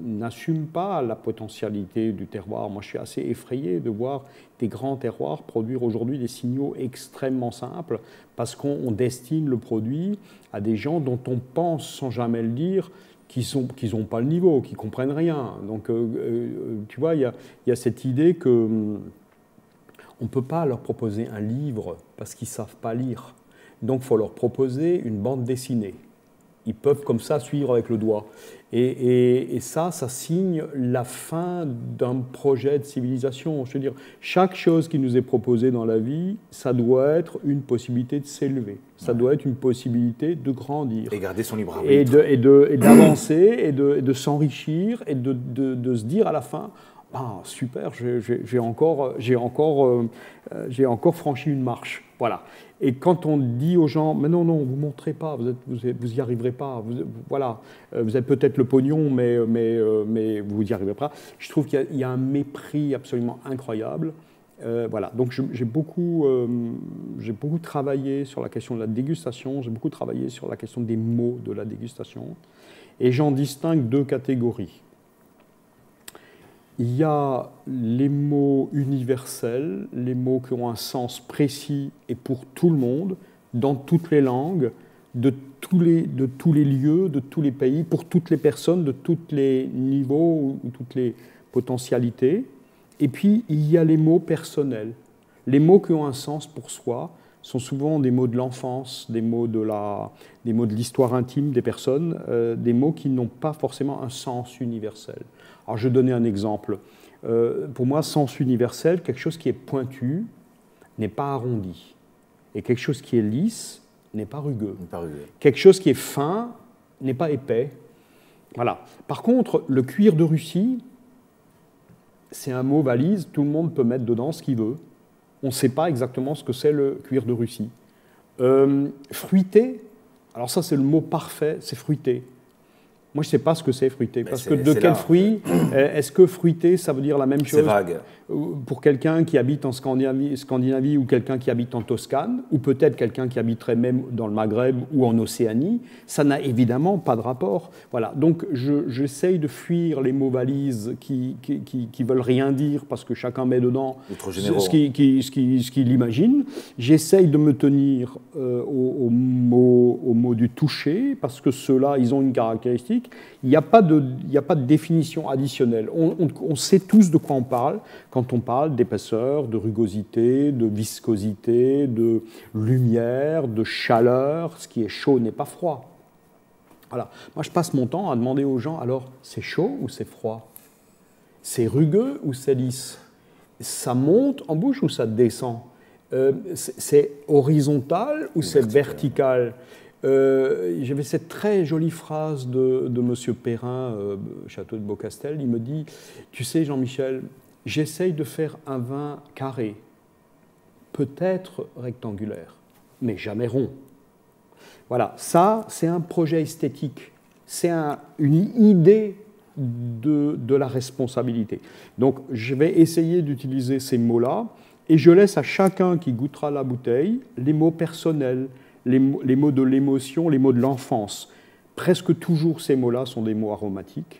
n'assument pas la potentialité du terroir. Moi, je suis assez effrayé de voir des grands terroirs produire aujourd'hui des signaux extrêmement simples parce qu'on destine le produit à des gens dont on pense, sans jamais le dire, qu'ils n'ont pas le niveau, qu'ils ne comprennent rien. Donc, tu vois, il y a cette idée qu'on ne peut pas leur proposer un livre parce qu'ils ne savent pas lire. Donc, il faut leur proposer une bande dessinée. Ils peuvent comme ça suivre avec le doigt. Et ça signe la fin d'un projet de civilisation. Je veux dire, chaque chose qui nous est proposée dans la vie, ça doit être une possibilité de s'élever. Ça doit être une possibilité de grandir. Et garder son libre arbitre. Et d'avancer, et de s'enrichir, et de se dire à la fin, ah, super, j'ai encore franchi une marche. Voilà. Et quand on dit aux gens, mais non, vous ne montrez pas, vous n'y arriverez pas, voilà, vous avez peut-être le pognon, mais vous n'y arriverez pas, je trouve qu'il y a un mépris absolument incroyable. Voilà. Donc j'ai beaucoup travaillé sur la question de la dégustation, j'ai beaucoup travaillé sur la question des mots de la dégustation, et j'en distingue deux catégories. Il y a les mots universels, les mots qui ont un sens précis et pour tout le monde, dans toutes les langues, de tous les lieux, de tous les pays, pour toutes les personnes, de tous les niveaux ou toutes les potentialités. Et puis, il y a les mots personnels, les mots qui ont un sens pour soi, sont souvent des mots de l'enfance, des mots de l'histoire intime des personnes, des mots qui n'ont pas forcément un sens universel. Alors je vais donner un exemple. Pour moi, sens universel, quelque chose qui est pointu n'est pas arrondi. Et quelque chose qui est lisse n'est pas rugueux. Quelque chose qui est fin n'est pas épais. Voilà. Par contre, le cuir de Russie, c'est un mot valise, tout le monde peut mettre dedans ce qu'il veut. On ne sait pas exactement ce que c'est le cuir de Russie. Fruité, alors ça c'est le mot parfait, c'est fruité. Moi, je ne sais pas ce que c'est fruité, parce que de quel fruit, est-ce que fruité, ça veut dire la même chose? C'est vague. Pour quelqu'un qui habite en Scandinavie ou quelqu'un qui habite en Toscane, ou peut-être quelqu'un qui habiterait même dans le Maghreb ou en Océanie, ça n'a évidemment pas de rapport. Voilà. Donc, j'essaye de fuir les mots valises qui veulent rien dire, parce que chacun met dedans ce qu'il imagine. J'essaye de me tenir aux mots du toucher, parce que ceux-là, ils ont une caractéristique. Il n'y a pas de définition additionnelle. On sait tous de quoi on parle quand on parle d'épaisseur, de rugosité, de viscosité, de lumière, de chaleur. Ce qui est chaud n'est pas froid. Voilà. Moi, je passe mon temps à demander aux gens, alors, c'est chaud ou c'est froid? C'est rugueux ou c'est lisse? Ça monte en bouche ou ça descend? C'est horizontal ou c'est vertical? J'avais cette très jolie phrase de M. Perrin, Château de Beaucastel. Il me dit, tu sais Jean-Michel, j'essaye de faire un vin carré, peut-être rectangulaire, mais jamais rond. Voilà, ça c'est un projet esthétique, c'est une idée de la responsabilité. Donc je vais essayer d'utiliser ces mots-là et je laisse à chacun qui goûtera la bouteille les mots personnels, les mots de l'émotion, les mots de l'enfance. Presque toujours ces mots-là sont des mots aromatiques.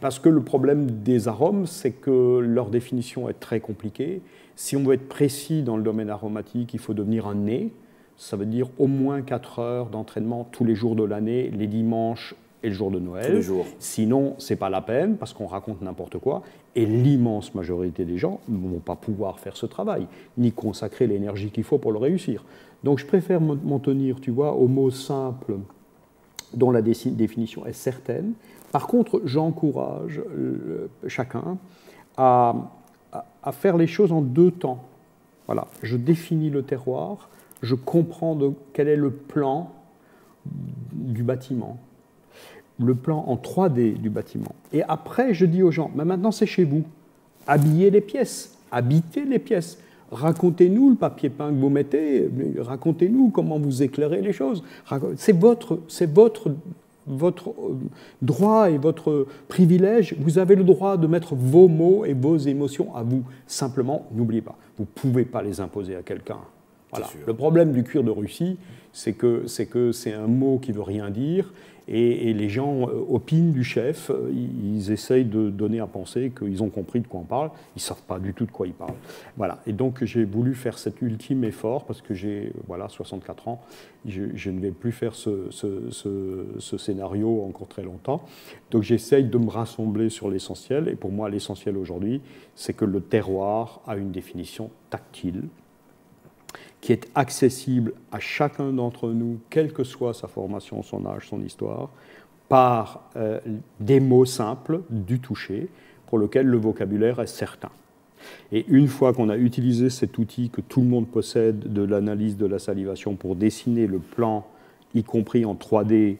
Parce que le problème des arômes, c'est que leur définition est très compliquée. Si on veut être précis dans le domaine aromatique, il faut devenir un nez. Ça veut dire au moins 4 heures d'entraînement tous les jours de l'année, les dimanches et le jour de Noël. Tous les jours. Sinon, ce n'est pas la peine, parce qu'on raconte n'importe quoi. Et l'immense majorité des gens ne vont pas pouvoir faire ce travail, ni consacrer l'énergie qu'il faut pour le réussir. Donc je préfère m'en tenir, tu vois, aux mots simples dont la définition est certaine. Par contre, j'encourage chacun à faire les choses en 2 temps. Voilà, je définis le terroir, je comprends quel est le plan du bâtiment, le plan en 3D du bâtiment. Et après, je dis aux gens, mais maintenant c'est chez vous, habillez les pièces, habitez les pièces. Racontez-nous le papier peint que vous mettez, racontez-nous comment vous éclairez les choses. C'est votre droit et votre privilège. Vous avez le droit de mettre vos mots et vos émotions à vous. Simplement, n'oubliez pas, vous ne pouvez pas les imposer à quelqu'un. Voilà. Le problème du cuir de Russie, c'est que c'est un mot qui ne veut rien dire. Et les gens opinent du chef, ils essayent de donner à penser qu'ils ont compris de quoi on parle, ils ne savent pas du tout de quoi ils parlent. Voilà. Et donc j'ai voulu faire cet ultime effort, parce que j'ai 64 ans, je ne vais plus faire ce scénario encore très longtemps. Donc j'essaye de me rassembler sur l'essentiel, et pour moi l'essentiel aujourd'hui, c'est que le terroir a une définition tactile, qui est accessible à chacun d'entre nous, quelle que soit sa formation, son âge, son histoire, par des mots simples, du toucher, pour lequel le vocabulaire est certain. Et une fois qu'on a utilisé cet outil que tout le monde possède de l'analyse de la salivation pour dessiner le plan, y compris en 3D,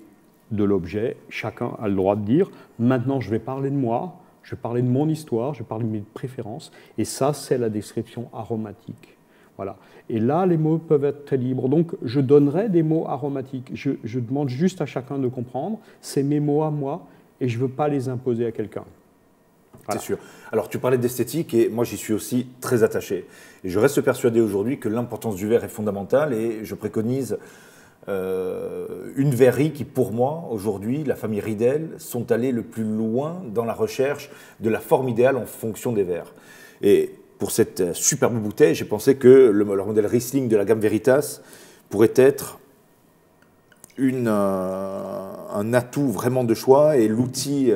de l'objet, chacun a le droit de dire « maintenant je vais parler de moi, je vais parler de mon histoire, je vais parler de mes préférences », et ça c'est la description aromatique. Voilà. Et là, les mots peuvent être très libres. Donc, je donnerai des mots aromatiques. Je demande juste à chacun de comprendre. C'est mes mots à moi et je ne veux pas les imposer à quelqu'un. Voilà. C'est sûr. Alors, tu parlais d'esthétique et moi, j'y suis aussi très attaché. Et je reste persuadé aujourd'hui que l'importance du verre est fondamentale et je préconise une verrerie qui, pour moi, aujourd'hui, la famille Riedel, sont allés le plus loin dans la recherche de la forme idéale en fonction des verres. Et pour cette superbe bouteille, j'ai pensé que leur modèle Riesling de la gamme Veritas pourrait être un atout vraiment de choix et l'outil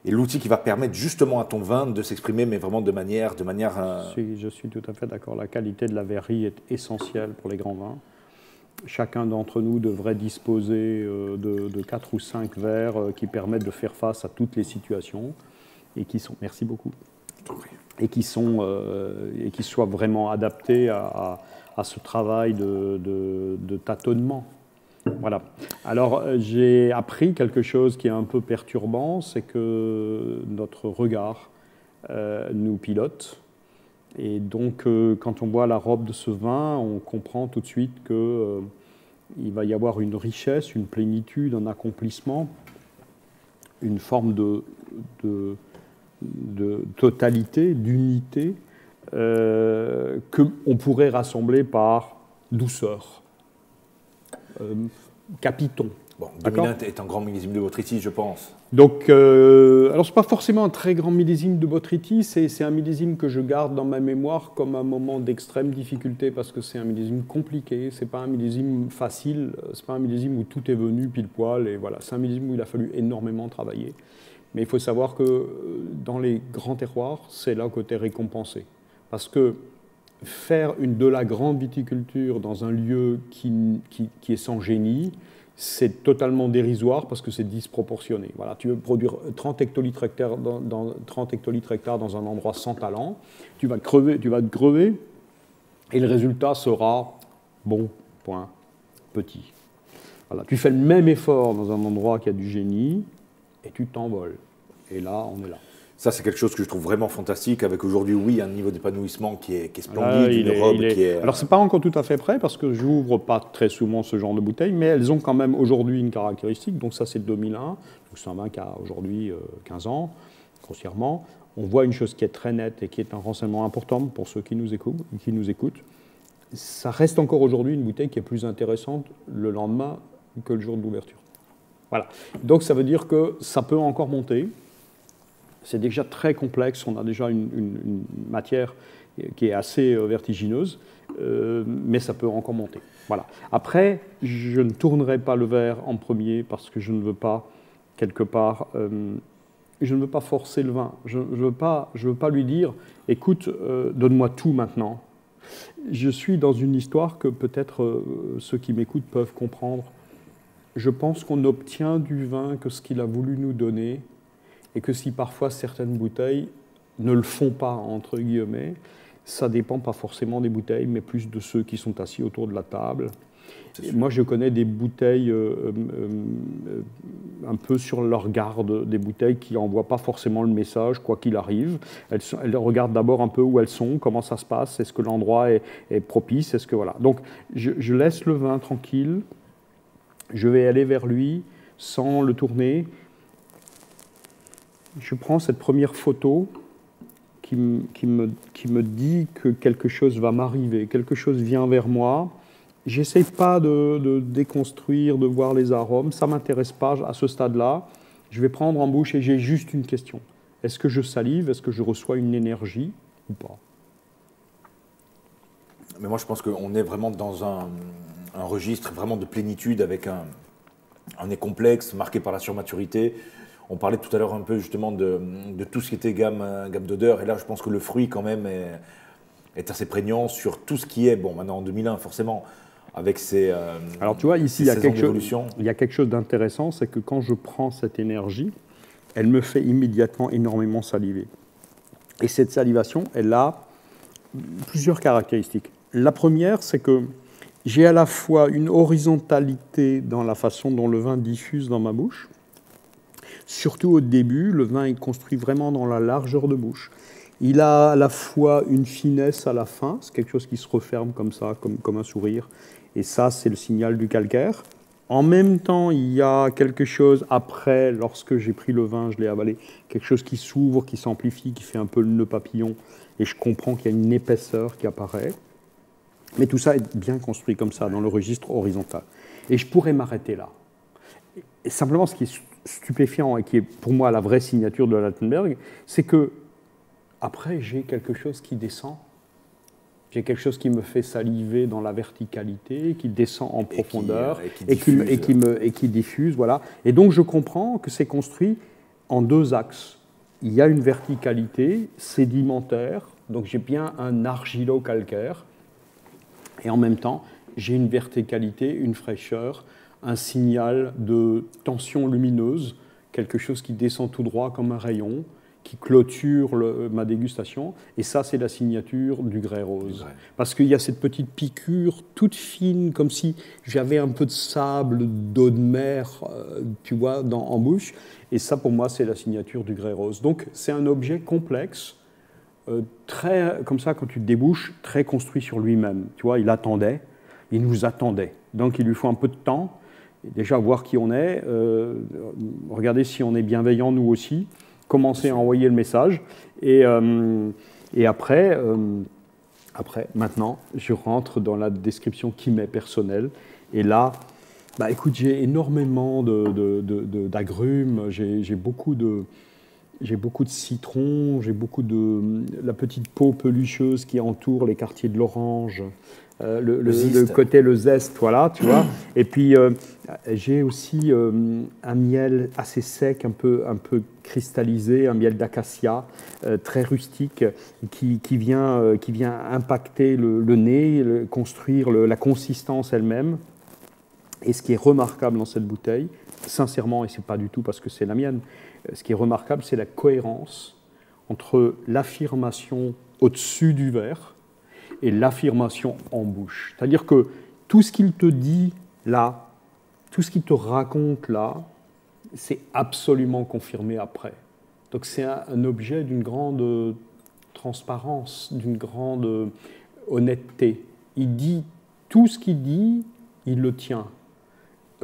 et l'outil qui va permettre justement à ton vin de s'exprimer, mais vraiment de manière Je suis tout à fait d'accord. La qualité de la verrerie est essentielle pour les grands vins. Chacun d'entre nous devrait disposer de 4 ou 5 verres qui permettent de faire face à toutes les situations et qui sont, merci beaucoup, et qui soient vraiment adaptés à ce travail de tâtonnement. Voilà. Alors, j'ai appris quelque chose qui est un peu perturbant, c'est que notre regard nous pilote. Et donc, quand on voit la robe de ce vin, on comprend tout de suite qu'il va y avoir une richesse, une plénitude, un accomplissement, une forme de totalité, d'unité, qu'on pourrait rassembler par douceur. Capiton. Bon, 2001 est un grand millésime de Botrytis, je pense. Donc, alors c'est pas forcément un très grand millésime de Botrytis, c'est un millésime que je garde dans ma mémoire comme un moment d'extrême difficulté parce que c'est un millésime compliqué, c'est pas un millésime facile, c'est pas un millésime où tout est venu pile poil et voilà, c'est un millésime où il a fallu énormément travailler. Mais il faut savoir que dans les grands terroirs, c'est là que tu es récompensé. Parce que faire de la grande viticulture dans un lieu qui est sans génie, c'est totalement dérisoire parce que c'est disproportionné. Voilà, tu veux produire 30 hectolitres hectares dans un endroit sans talent, tu vas te crever, et le résultat sera bon, point, petit. Voilà, tu fais le même effort dans un endroit qui a du génie, et tu t'envoles. Et là, on est là. Ça, c'est quelque chose que je trouve vraiment fantastique, avec aujourd'hui, oui, un niveau d'épanouissement qui est splendide, une robe qui est... Alors, ce n'est pas encore tout à fait prêt, parce que je n'ouvre pas très souvent ce genre de bouteilles, mais elles ont quand même aujourd'hui une caractéristique. Donc ça, c'est 2001, donc c'est un vin qui a aujourd'hui 15 ans, grossièrement. On voit une chose qui est très nette et qui est un renseignement important pour ceux qui nous écoutent. Ça reste encore aujourd'hui une bouteille qui est plus intéressante le lendemain que le jour de l'ouverture. Voilà. Donc ça veut dire que ça peut encore monter. C'est déjà très complexe, on a déjà une matière qui est assez vertigineuse, mais ça peut encore monter. Voilà. Après, je ne tournerai pas le verre en premier parce que je ne veux pas, quelque part, je ne veux pas forcer le vin. Je ne veux pas lui dire, écoute, donne-moi tout maintenant. Je suis dans une histoire que peut-être ceux qui m'écoutent peuvent comprendre. Je pense qu'on obtient du vin que ce qu'il a voulu nous donner, et que si parfois certaines bouteilles ne le font pas, entre guillemets, ça ne dépend pas forcément des bouteilles, mais plus de ceux qui sont assis autour de la table. Moi, je connais des bouteilles un peu sur leur garde, des bouteilles qui n'envoient pas forcément le message, quoi qu'il arrive. Elles regardent d'abord un peu où elles sont, comment ça se passe, est-ce que l'endroit est propice, est-ce que voilà. Donc, je laisse le vin tranquille, je vais aller vers lui sans le tourner. Je prends cette première photo qui me dit que quelque chose va m'arriver, quelque chose vient vers moi. J'essaie pas de déconstruire, de voir les arômes, ça ne m'intéresse pas à ce stade-là. Je vais prendre en bouche et j'ai juste une question. Est-ce que je salive? Est-ce que je reçois une énergie ou pas? Mais moi, je pense qu'on est vraiment dans un registre vraiment de plénitude avec un nez complexe, marqué par la surmaturité. On parlait tout à l'heure un peu justement de tout ce qui était gamme d'odeur. Et là, je pense que le fruit, quand même, est assez prégnant sur tout ce qui est, bon, maintenant en 2001, forcément, avec ses Alors, tu vois, ici, il y a quelque chose d'intéressant, c'est que quand je prends cette énergie, elle me fait immédiatement énormément saliver. Et cette salivation, elle a plusieurs caractéristiques. La première, c'est que j'ai à la fois une horizontalité dans la façon dont le vin diffuse dans ma bouche. Surtout au début, le vin est construit vraiment dans la largeur de bouche. Il a à la fois une finesse à la fin, c'est quelque chose qui se referme comme ça, comme un sourire. Et ça, c'est le signal du calcaire. En même temps, il y a quelque chose après, lorsque j'ai pris le vin, je l'ai avalé, quelque chose qui s'ouvre, qui s'amplifie, qui fait un peu le nœud papillon. Et je comprends qu'il y a une épaisseur qui apparaît. Mais tout ça est bien construit comme ça, dans le registre horizontal. Et je pourrais m'arrêter là. Et simplement, ce qui est stupéfiant et qui est pour moi la vraie signature de Lattenberg, c'est que après j'ai quelque chose qui descend, j'ai quelque chose qui me fait saliver dans la verticalité, qui descend en profondeur et qui diffuse, voilà. Et donc je comprends que c'est construit en deux axes. Il y a une verticalité sédimentaire, donc j'ai bien un argilo-calcaire, et en même temps, j'ai une verticalité, une fraîcheur, un signal de tension lumineuse, quelque chose qui descend tout droit comme un rayon, qui clôture ma dégustation. Et ça, c'est la signature du Grey Rose. Parce qu'il y a cette petite piqûre toute fine, comme si j'avais un peu de sable, d'eau de mer, tu vois, en bouche. Et ça, pour moi, c'est la signature du Grey Rose. Donc, c'est un objet complexe, très, comme ça, quand tu te débouches, très construit sur lui-même. Tu vois, il attendait, il nous attendait. Donc, il lui faut un peu de temps, déjà voir qui on est, regarder si on est bienveillant, nous aussi, commencer à envoyer le message. Et après, maintenant, je rentre dans la description qui m'est personnelle. Et là, bah, écoute, j'ai énormément d'agrumes, j'ai beaucoup de citron, j'ai beaucoup de la petite peau pelucheuse qui entoure les quartiers de l'orange, le zeste, voilà, tu vois. Et puis j'ai aussi un miel assez sec, un peu cristallisé, un miel d'acacia, très rustique, qui vient impacter le nez, construire la consistance elle-même. Et ce qui est remarquable dans cette bouteille, sincèrement, et ce n'est pas du tout parce que c'est la mienne, ce qui est remarquable, c'est la cohérence entre l'affirmation au-dessus du verre et l'affirmation en bouche. C'est-à-dire que tout ce qu'il te dit là, tout ce qu'il te raconte là, c'est absolument confirmé après. Donc c'est un objet d'une grande transparence, d'une grande honnêteté. Il dit tout ce qu'il dit, il le tient.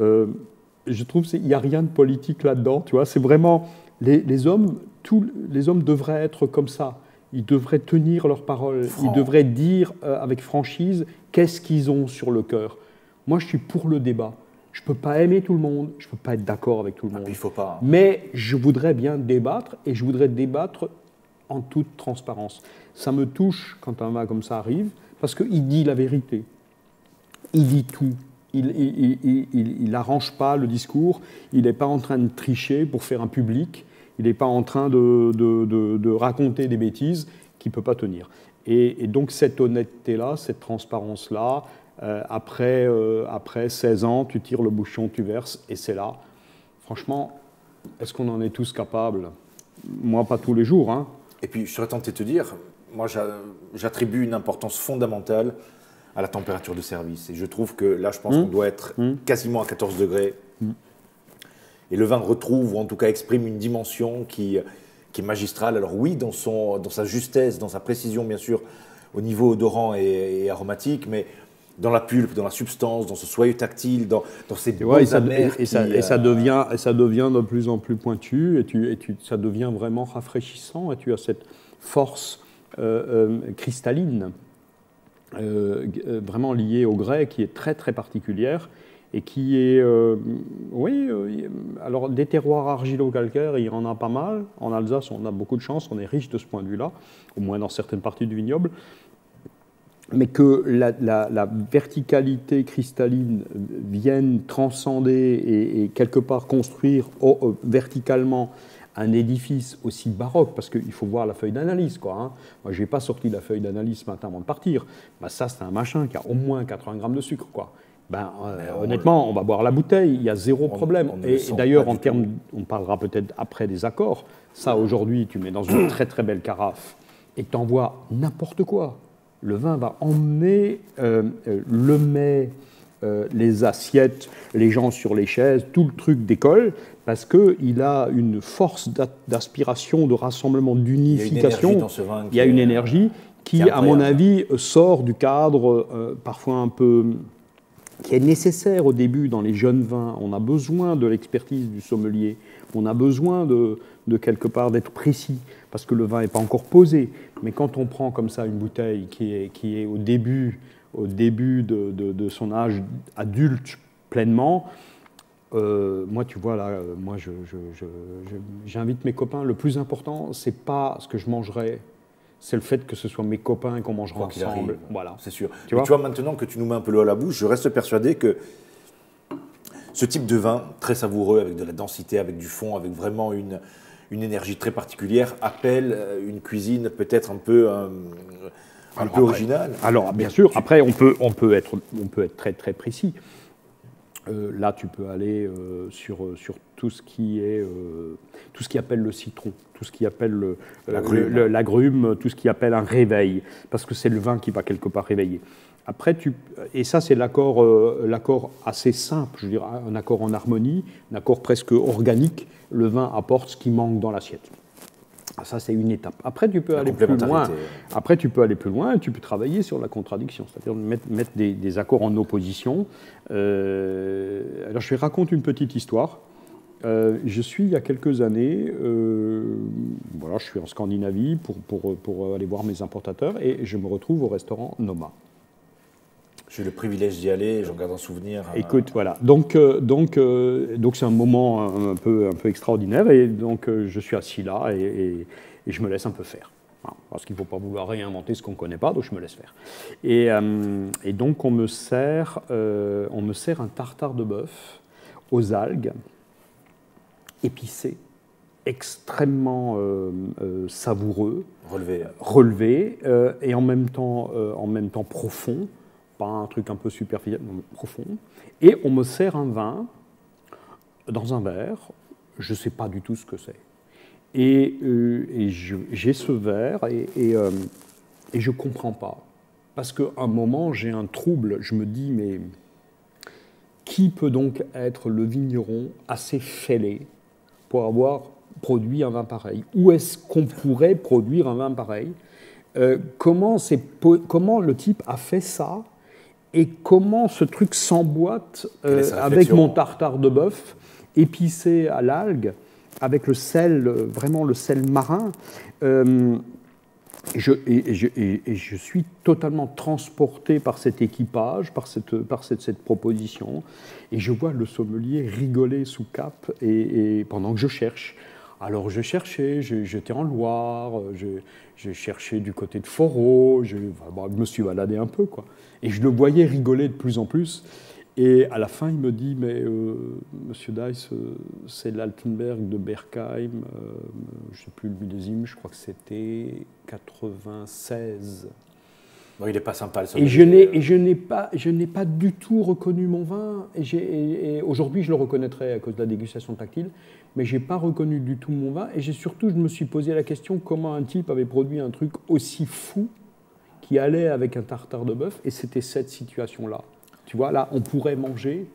Je trouve qu'il n'y a rien de politique là-dedans, tu vois. C'est vraiment les hommes devraient être comme ça. Ils devraient tenir leurs paroles. Ils devraient dire avec franchise qu'est-ce qu'ils ont sur le cœur. Moi, je suis pour le débat. Je ne peux pas aimer tout le monde, je ne peux pas être d'accord avec tout le monde. Il faut pas. Mais je voudrais bien débattre, et je voudrais débattre en toute transparence. Ça me touche quand un vin comme ça arrive, parce qu'il dit la vérité. Il dit tout. Il n'arrange pas le discours, il n'est pas en train de tricher pour faire un public, il n'est pas en train de raconter des bêtises qu'il ne peut pas tenir. Et donc cette honnêteté-là, cette transparence-là, après 16 ans, tu tires le bouchon, tu verses, et c'est là. Franchement, est-ce qu'on en est tous capables? Moi, pas tous les jours. Hein. Et puis, je serais tenté de te dire, moi, j'attribue une importance fondamentale à la température de service. Et je trouve que là, je pense qu'on doit être quasiment à 14 degrés. Et le vin retrouve, ou en tout cas exprime une dimension qui est magistrale. Alors oui, dans sa justesse, dans sa précision, bien sûr, au niveau odorant et aromatique, mais dans la pulpe, dans la substance, dans ce soyeux tactile, dans ces bois amers. Et ça devient de plus en plus pointu, et ça devient vraiment rafraîchissant, et tu as cette force cristalline, vraiment liée au grès, qui est très très particulière, et qui est, alors des terroirs argilo-calcaires, il y en a pas mal. En Alsace, on a beaucoup de chance, on est riche de ce point de vue-là, au moins dans certaines parties du vignoble. Mais que la verticalité cristalline vienne transcender et quelque part construire verticalement un édifice aussi baroque, parce qu'il faut voir la feuille d'analyse, quoi. Hein. Moi, je n'ai pas sorti la feuille d'analyse ce matin avant de partir. Ben, ça, c'est un machin qui a au moins 80 grammes de sucre, quoi. Ben, honnêtement, on va boire la bouteille, il y a zéro problème. Et d'ailleurs, en termes, on parlera peut-être après des accords. Ça, aujourd'hui, tu mets dans une très très belle carafe et tu envoies n'importe quoi. Le vin va emmener le mets, les assiettes, les gens sur les chaises, tout le truc décolle, parce qu'il a une force d'aspiration, de rassemblement, d'unification. Il y a une énergie qui, à mon avis, sort du cadre parfois un peu... qui est nécessaire au début dans les jeunes vins. On a besoin de l'expertise du sommelier, on a besoin de quelque part d'être précis, parce que le vin n'est pas encore posé. Mais quand on prend comme ça une bouteille qui est au début de son âge adulte pleinement, moi, tu vois, là, moi, j'invite mes copains. Le plus important, c'est pas ce que je mangerai, c'est le fait que ce soit mes copains et qu'on mangera ensemble. Voilà. C'est sûr. Tu vois, maintenant que tu nous mets un peu l'eau à la bouche, je reste persuadé que ce type de vin, très savoureux, avec de la densité, avec du fond, avec vraiment une une énergie très particulière, appelle une cuisine peut-être un peu originale. Alors, bien sûr, après, on peut être très, très précis. Là, tu peux aller sur tout ce qui appelle le citron, tout ce qui appelle l'agrume, tout ce qui appelle un réveil, parce que c'est le vin qui va quelque part réveiller. Après, et ça, c'est l'accord assez simple, je veux dire, un accord en harmonie, un accord presque organique. Le vin apporte ce qui manque dans l'assiette. Ça, c'est une étape. Après, tu peux aller plus loin. Après, tu peux aller plus loin et tu peux travailler sur la contradiction, c'est-à-dire mettre des accords en opposition. Alors, je vais raconter une petite histoire. Je suis, il y a quelques années, voilà, je suis en Scandinavie pour aller voir mes importateurs et je me retrouve au restaurant Noma. J'ai eu le privilège d'y aller, j'en garde un souvenir. Écoute, voilà. Donc c'est un moment un peu extraordinaire. Et donc, je suis assis là et je me laisse un peu faire. Voilà, parce qu'il ne faut pas vouloir réinventer ce qu'on ne connaît pas, donc je me laisse faire. Et donc, on me sert un tartare de bœuf aux algues, épicé, extrêmement savoureux, relevé et en même temps profond. Pas un truc un peu superficiel, mais profond. Et on me sert un vin dans un verre, je ne sais pas du tout ce que c'est. Et j'ai ce verre et je ne comprends pas. Parce qu'à un moment, j'ai un trouble, je me dis, mais qui peut donc être le vigneron assez fêlé pour avoir produit un vin pareil? Où est-ce qu'on pourrait produire un vin pareil? Comment le type a fait ça? Et comment ce truc s'emboîte avec mon tartare de bœuf, épicé à l'algue, avec le sel, vraiment le sel marin. Je suis totalement transporté par cet équipage, par cette proposition. Et je vois le sommelier rigoler sous cape et pendant que je cherche. Alors je cherchais, j'étais en Loire, je cherchais du côté de Foros, je me suis baladé un peu, quoi. Et je le voyais rigoler de plus en plus. Et à la fin, il me dit, mais Monsieur Deiss, c'est l'Altenberg de Berkheim, je ne sais plus le millésime, je crois que c'était 96. Bon, il n'est pas sympa le sommelier. Et je n'ai pas du tout reconnu mon vin. Et aujourd'hui, je le reconnaîtrais à cause de la dégustation tactile, mais je n'ai pas reconnu du tout mon vin. Et je me suis posé la question comment un type avait produit un truc aussi fou qui allait avec un tartare de bœuf. Et c'était cette situation-là. Tu vois, là, on pourrait manger.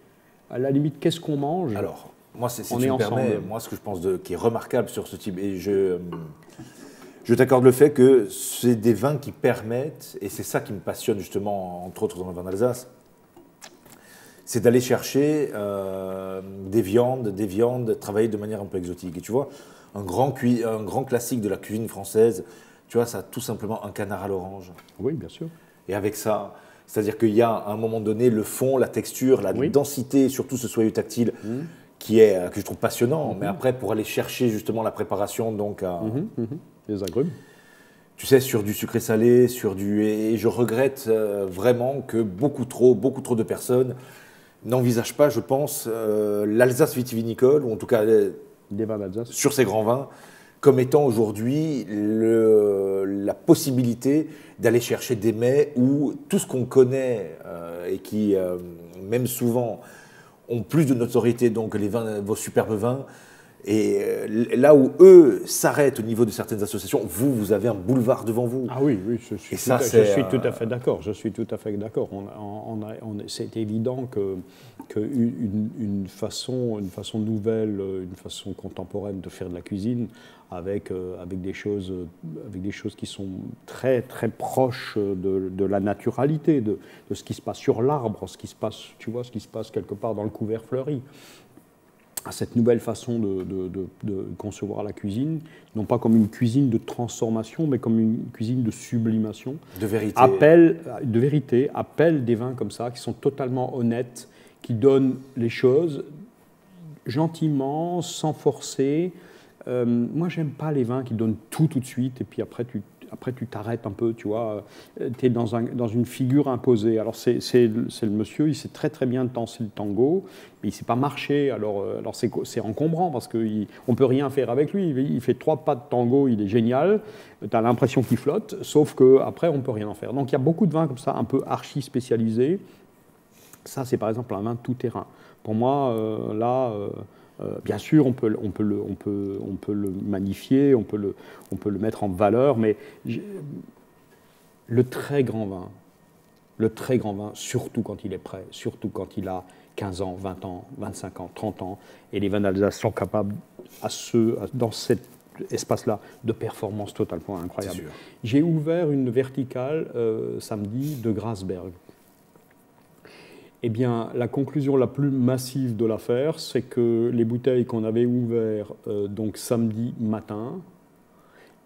À la limite, qu'est-ce qu'on mange? Alors, moi, si tu me permets, moi, ce que je pense qui est remarquable sur ce type, et je t'accorde le fait que c'est des vins qui permettent, et c'est ça qui me passionne justement, entre autres dans le vin d'Alsace, c'est d'aller chercher des viandes travaillées de manière un peu exotique. Et tu vois, un grand classique de la cuisine française, tu vois, ça a tout simplement un canard à l'orange. Oui, bien sûr. Et avec ça, c'est-à-dire qu'il y a à un moment donné le fond, la texture, la densité, surtout ce soyeux tactile, que je trouve passionnant. Mais après, pour aller chercher justement la préparation, donc les agrumes. Tu sais, sur du sucré salé, et je regrette vraiment que beaucoup trop de personnes n'envisagent pas, je pense, l'Alsace vitivinicole, ou en tout cas des vins d'Alsace, sur ces grands vins, comme étant aujourd'hui la possibilité d'aller chercher des mets où tout ce qu'on connaît et qui, même souvent, ont plus de notoriété, donc vos superbes vins. Et là où eux s'arrêtent au niveau de certaines associations, vous avez un boulevard devant vous. Ah oui, je suis tout à fait d'accord. C'est évident qu'une façon nouvelle, une façon contemporaine de faire de la cuisine, avec des choses qui sont très très proches de la naturalité, de ce qui se passe sur l'arbre, ce qui se passe quelque part dans le couvert fleuri. À cette nouvelle façon de concevoir la cuisine, non pas comme une cuisine de transformation, mais comme une cuisine de sublimation. De vérité. Appelle des vins comme ça, qui sont totalement honnêtes, qui donnent les choses gentiment, sans forcer. Moi, j'aime pas les vins qui donnent tout de suite, et puis après, après tu t'arrêtes un peu, tu vois, tu es dans une figure imposée. Alors c'est le monsieur, il sait très très bien danser le tango, mais il ne sait pas marcher, alors c'est encombrant parce qu'on ne peut rien faire avec lui. Il fait 3 pas de tango, il est génial, tu as l'impression qu'il flotte, sauf qu'après on ne peut rien en faire. Donc il y a beaucoup de vins comme ça, un peu archi spécialisés. Ça c'est par exemple un vin tout terrain. Pour moi, bien sûr, on peut le magnifier, on peut le mettre en valeur, mais le très grand vin, surtout quand il est prêt, surtout quand il a 15 ans, 20 ans, 25 ans, 30 ans, et les vins d'Alsace sont capables, dans cet espace-là, de performances totalement incroyables. J'ai ouvert une verticale samedi de Grasberg. Eh bien, la conclusion la plus massive de l'affaire, c'est que les bouteilles qu'on avait ouvertes donc samedi matin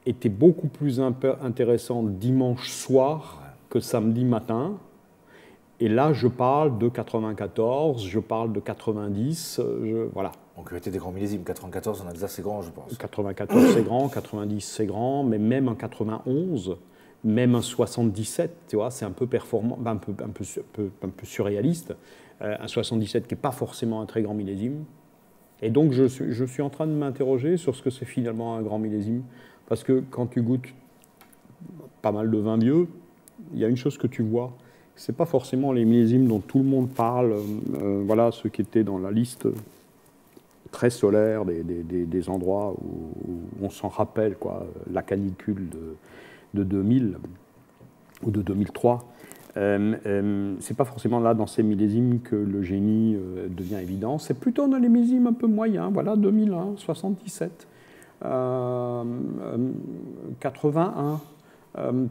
étaient beaucoup plus intéressantes dimanche soir que samedi matin. Et là, je parle de 94, je parle de 90, voilà. Donc, c'était des grands millésimes. 94 en Alsace, c'est grand, je pense. 94, c'est grand, 90, c'est grand, mais même en 91... Même un 77, tu vois, c'est un peu performant, un peu surréaliste. Un 77 qui n'est pas forcément un très grand millésime. Et donc, je suis en train de m'interroger sur ce que c'est finalement un grand millésime. Parce que quand tu goûtes pas mal de vins vieux, il y a une chose que tu vois. Ce n'est pas forcément les millésimes dont tout le monde parle. Voilà, ceux qui étaient dans la liste très solaire des endroits où on s'en rappelle, quoi, la canicule de 2000 ou de 2003, c'est pas forcément là dans ces millésimes que le génie devient évident, c'est plutôt dans les millésimes un peu moyens, voilà, 2001, 77, 81,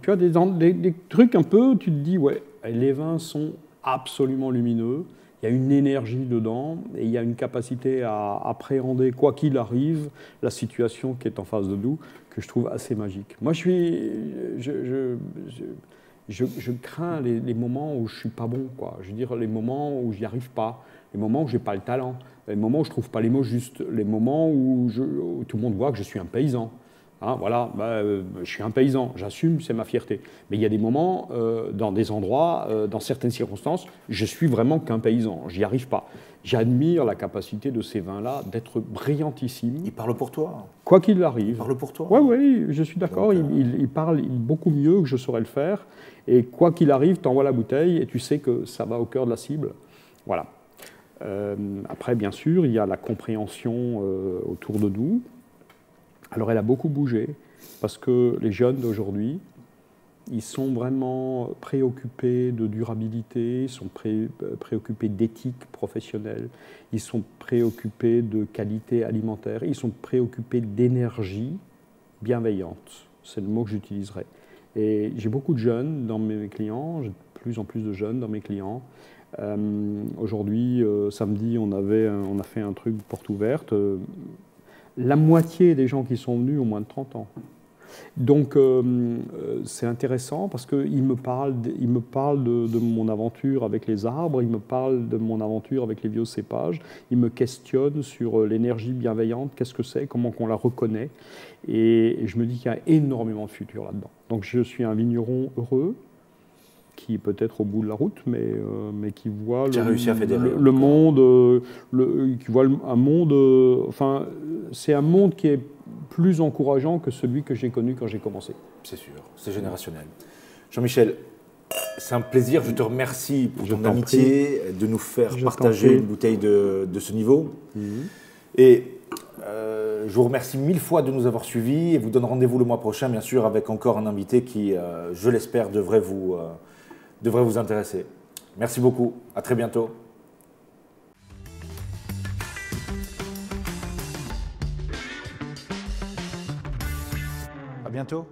tu vois, des trucs un peu, tu te dis, ouais, les vins sont absolument lumineux, il y a une énergie dedans et il y a une capacité à appréhender, quoi qu'il arrive, la situation qui est en face de nous, que je trouve assez magique. Moi, je crains les moments où je ne suis pas bon, quoi. Je veux dire, les moments où je n'y arrive pas, les moments où je n'ai pas le talent, les moments où je ne trouve pas les mots justes, les moments où tout le monde voit que je suis un paysan. Hein, voilà, je suis un paysan, j'assume, c'est ma fierté. Mais il y a des moments, dans des endroits, dans certaines circonstances, je suis vraiment qu'un paysan, j'y arrive pas. J'admire la capacité de ces vins-là d'être brillantissimes. Il parle pour toi. Quoi qu'il arrive. Il parle pour toi. Oui, je suis d'accord, il parle beaucoup mieux que je saurais le faire. Et quoi qu'il arrive, tu envoies la bouteille et tu sais que ça va au cœur de la cible. Voilà. Après, bien sûr, il y a la compréhension autour de nous. Alors elle a beaucoup bougé, parce que les jeunes d'aujourd'hui, ils sont vraiment préoccupés de durabilité, ils sont préoccupés d'éthique professionnelle, ils sont préoccupés de qualité alimentaire, ils sont préoccupés d'énergie bienveillante. C'est le mot que j'utiliserai. Et j'ai beaucoup de jeunes dans mes clients, j'ai de plus en plus de jeunes dans mes clients. Aujourd'hui, samedi, on a fait un truc porte ouverte. La moitié des gens qui sont venus ont moins de 30 ans. Donc c'est intéressant parce qu'il me parle de mon aventure avec les arbres, il me parle de mon aventure avec les vieux cépages, il me questionne sur l'énergie bienveillante, qu'est-ce que c'est, comment on la reconnaît, et je me dis qu'il y a énormément de futur là-dedans. Donc je suis un vigneron heureux, qui est peut-être au bout de la route, mais qui voit le monde, qui voit un monde, enfin, c'est un monde qui est plus encourageant que celui que j'ai connu quand j'ai commencé. C'est sûr, c'est générationnel. Jean-Michel, c'est un plaisir, je te remercie pour ton amitié, de nous faire partager une bouteille de ce niveau. Et je vous remercie 1000 fois de nous avoir suivis et vous donne rendez-vous le mois prochain, bien sûr, avec encore un invité qui, je l'espère, devrait vous intéresser. Merci beaucoup, à très bientôt. À bientôt.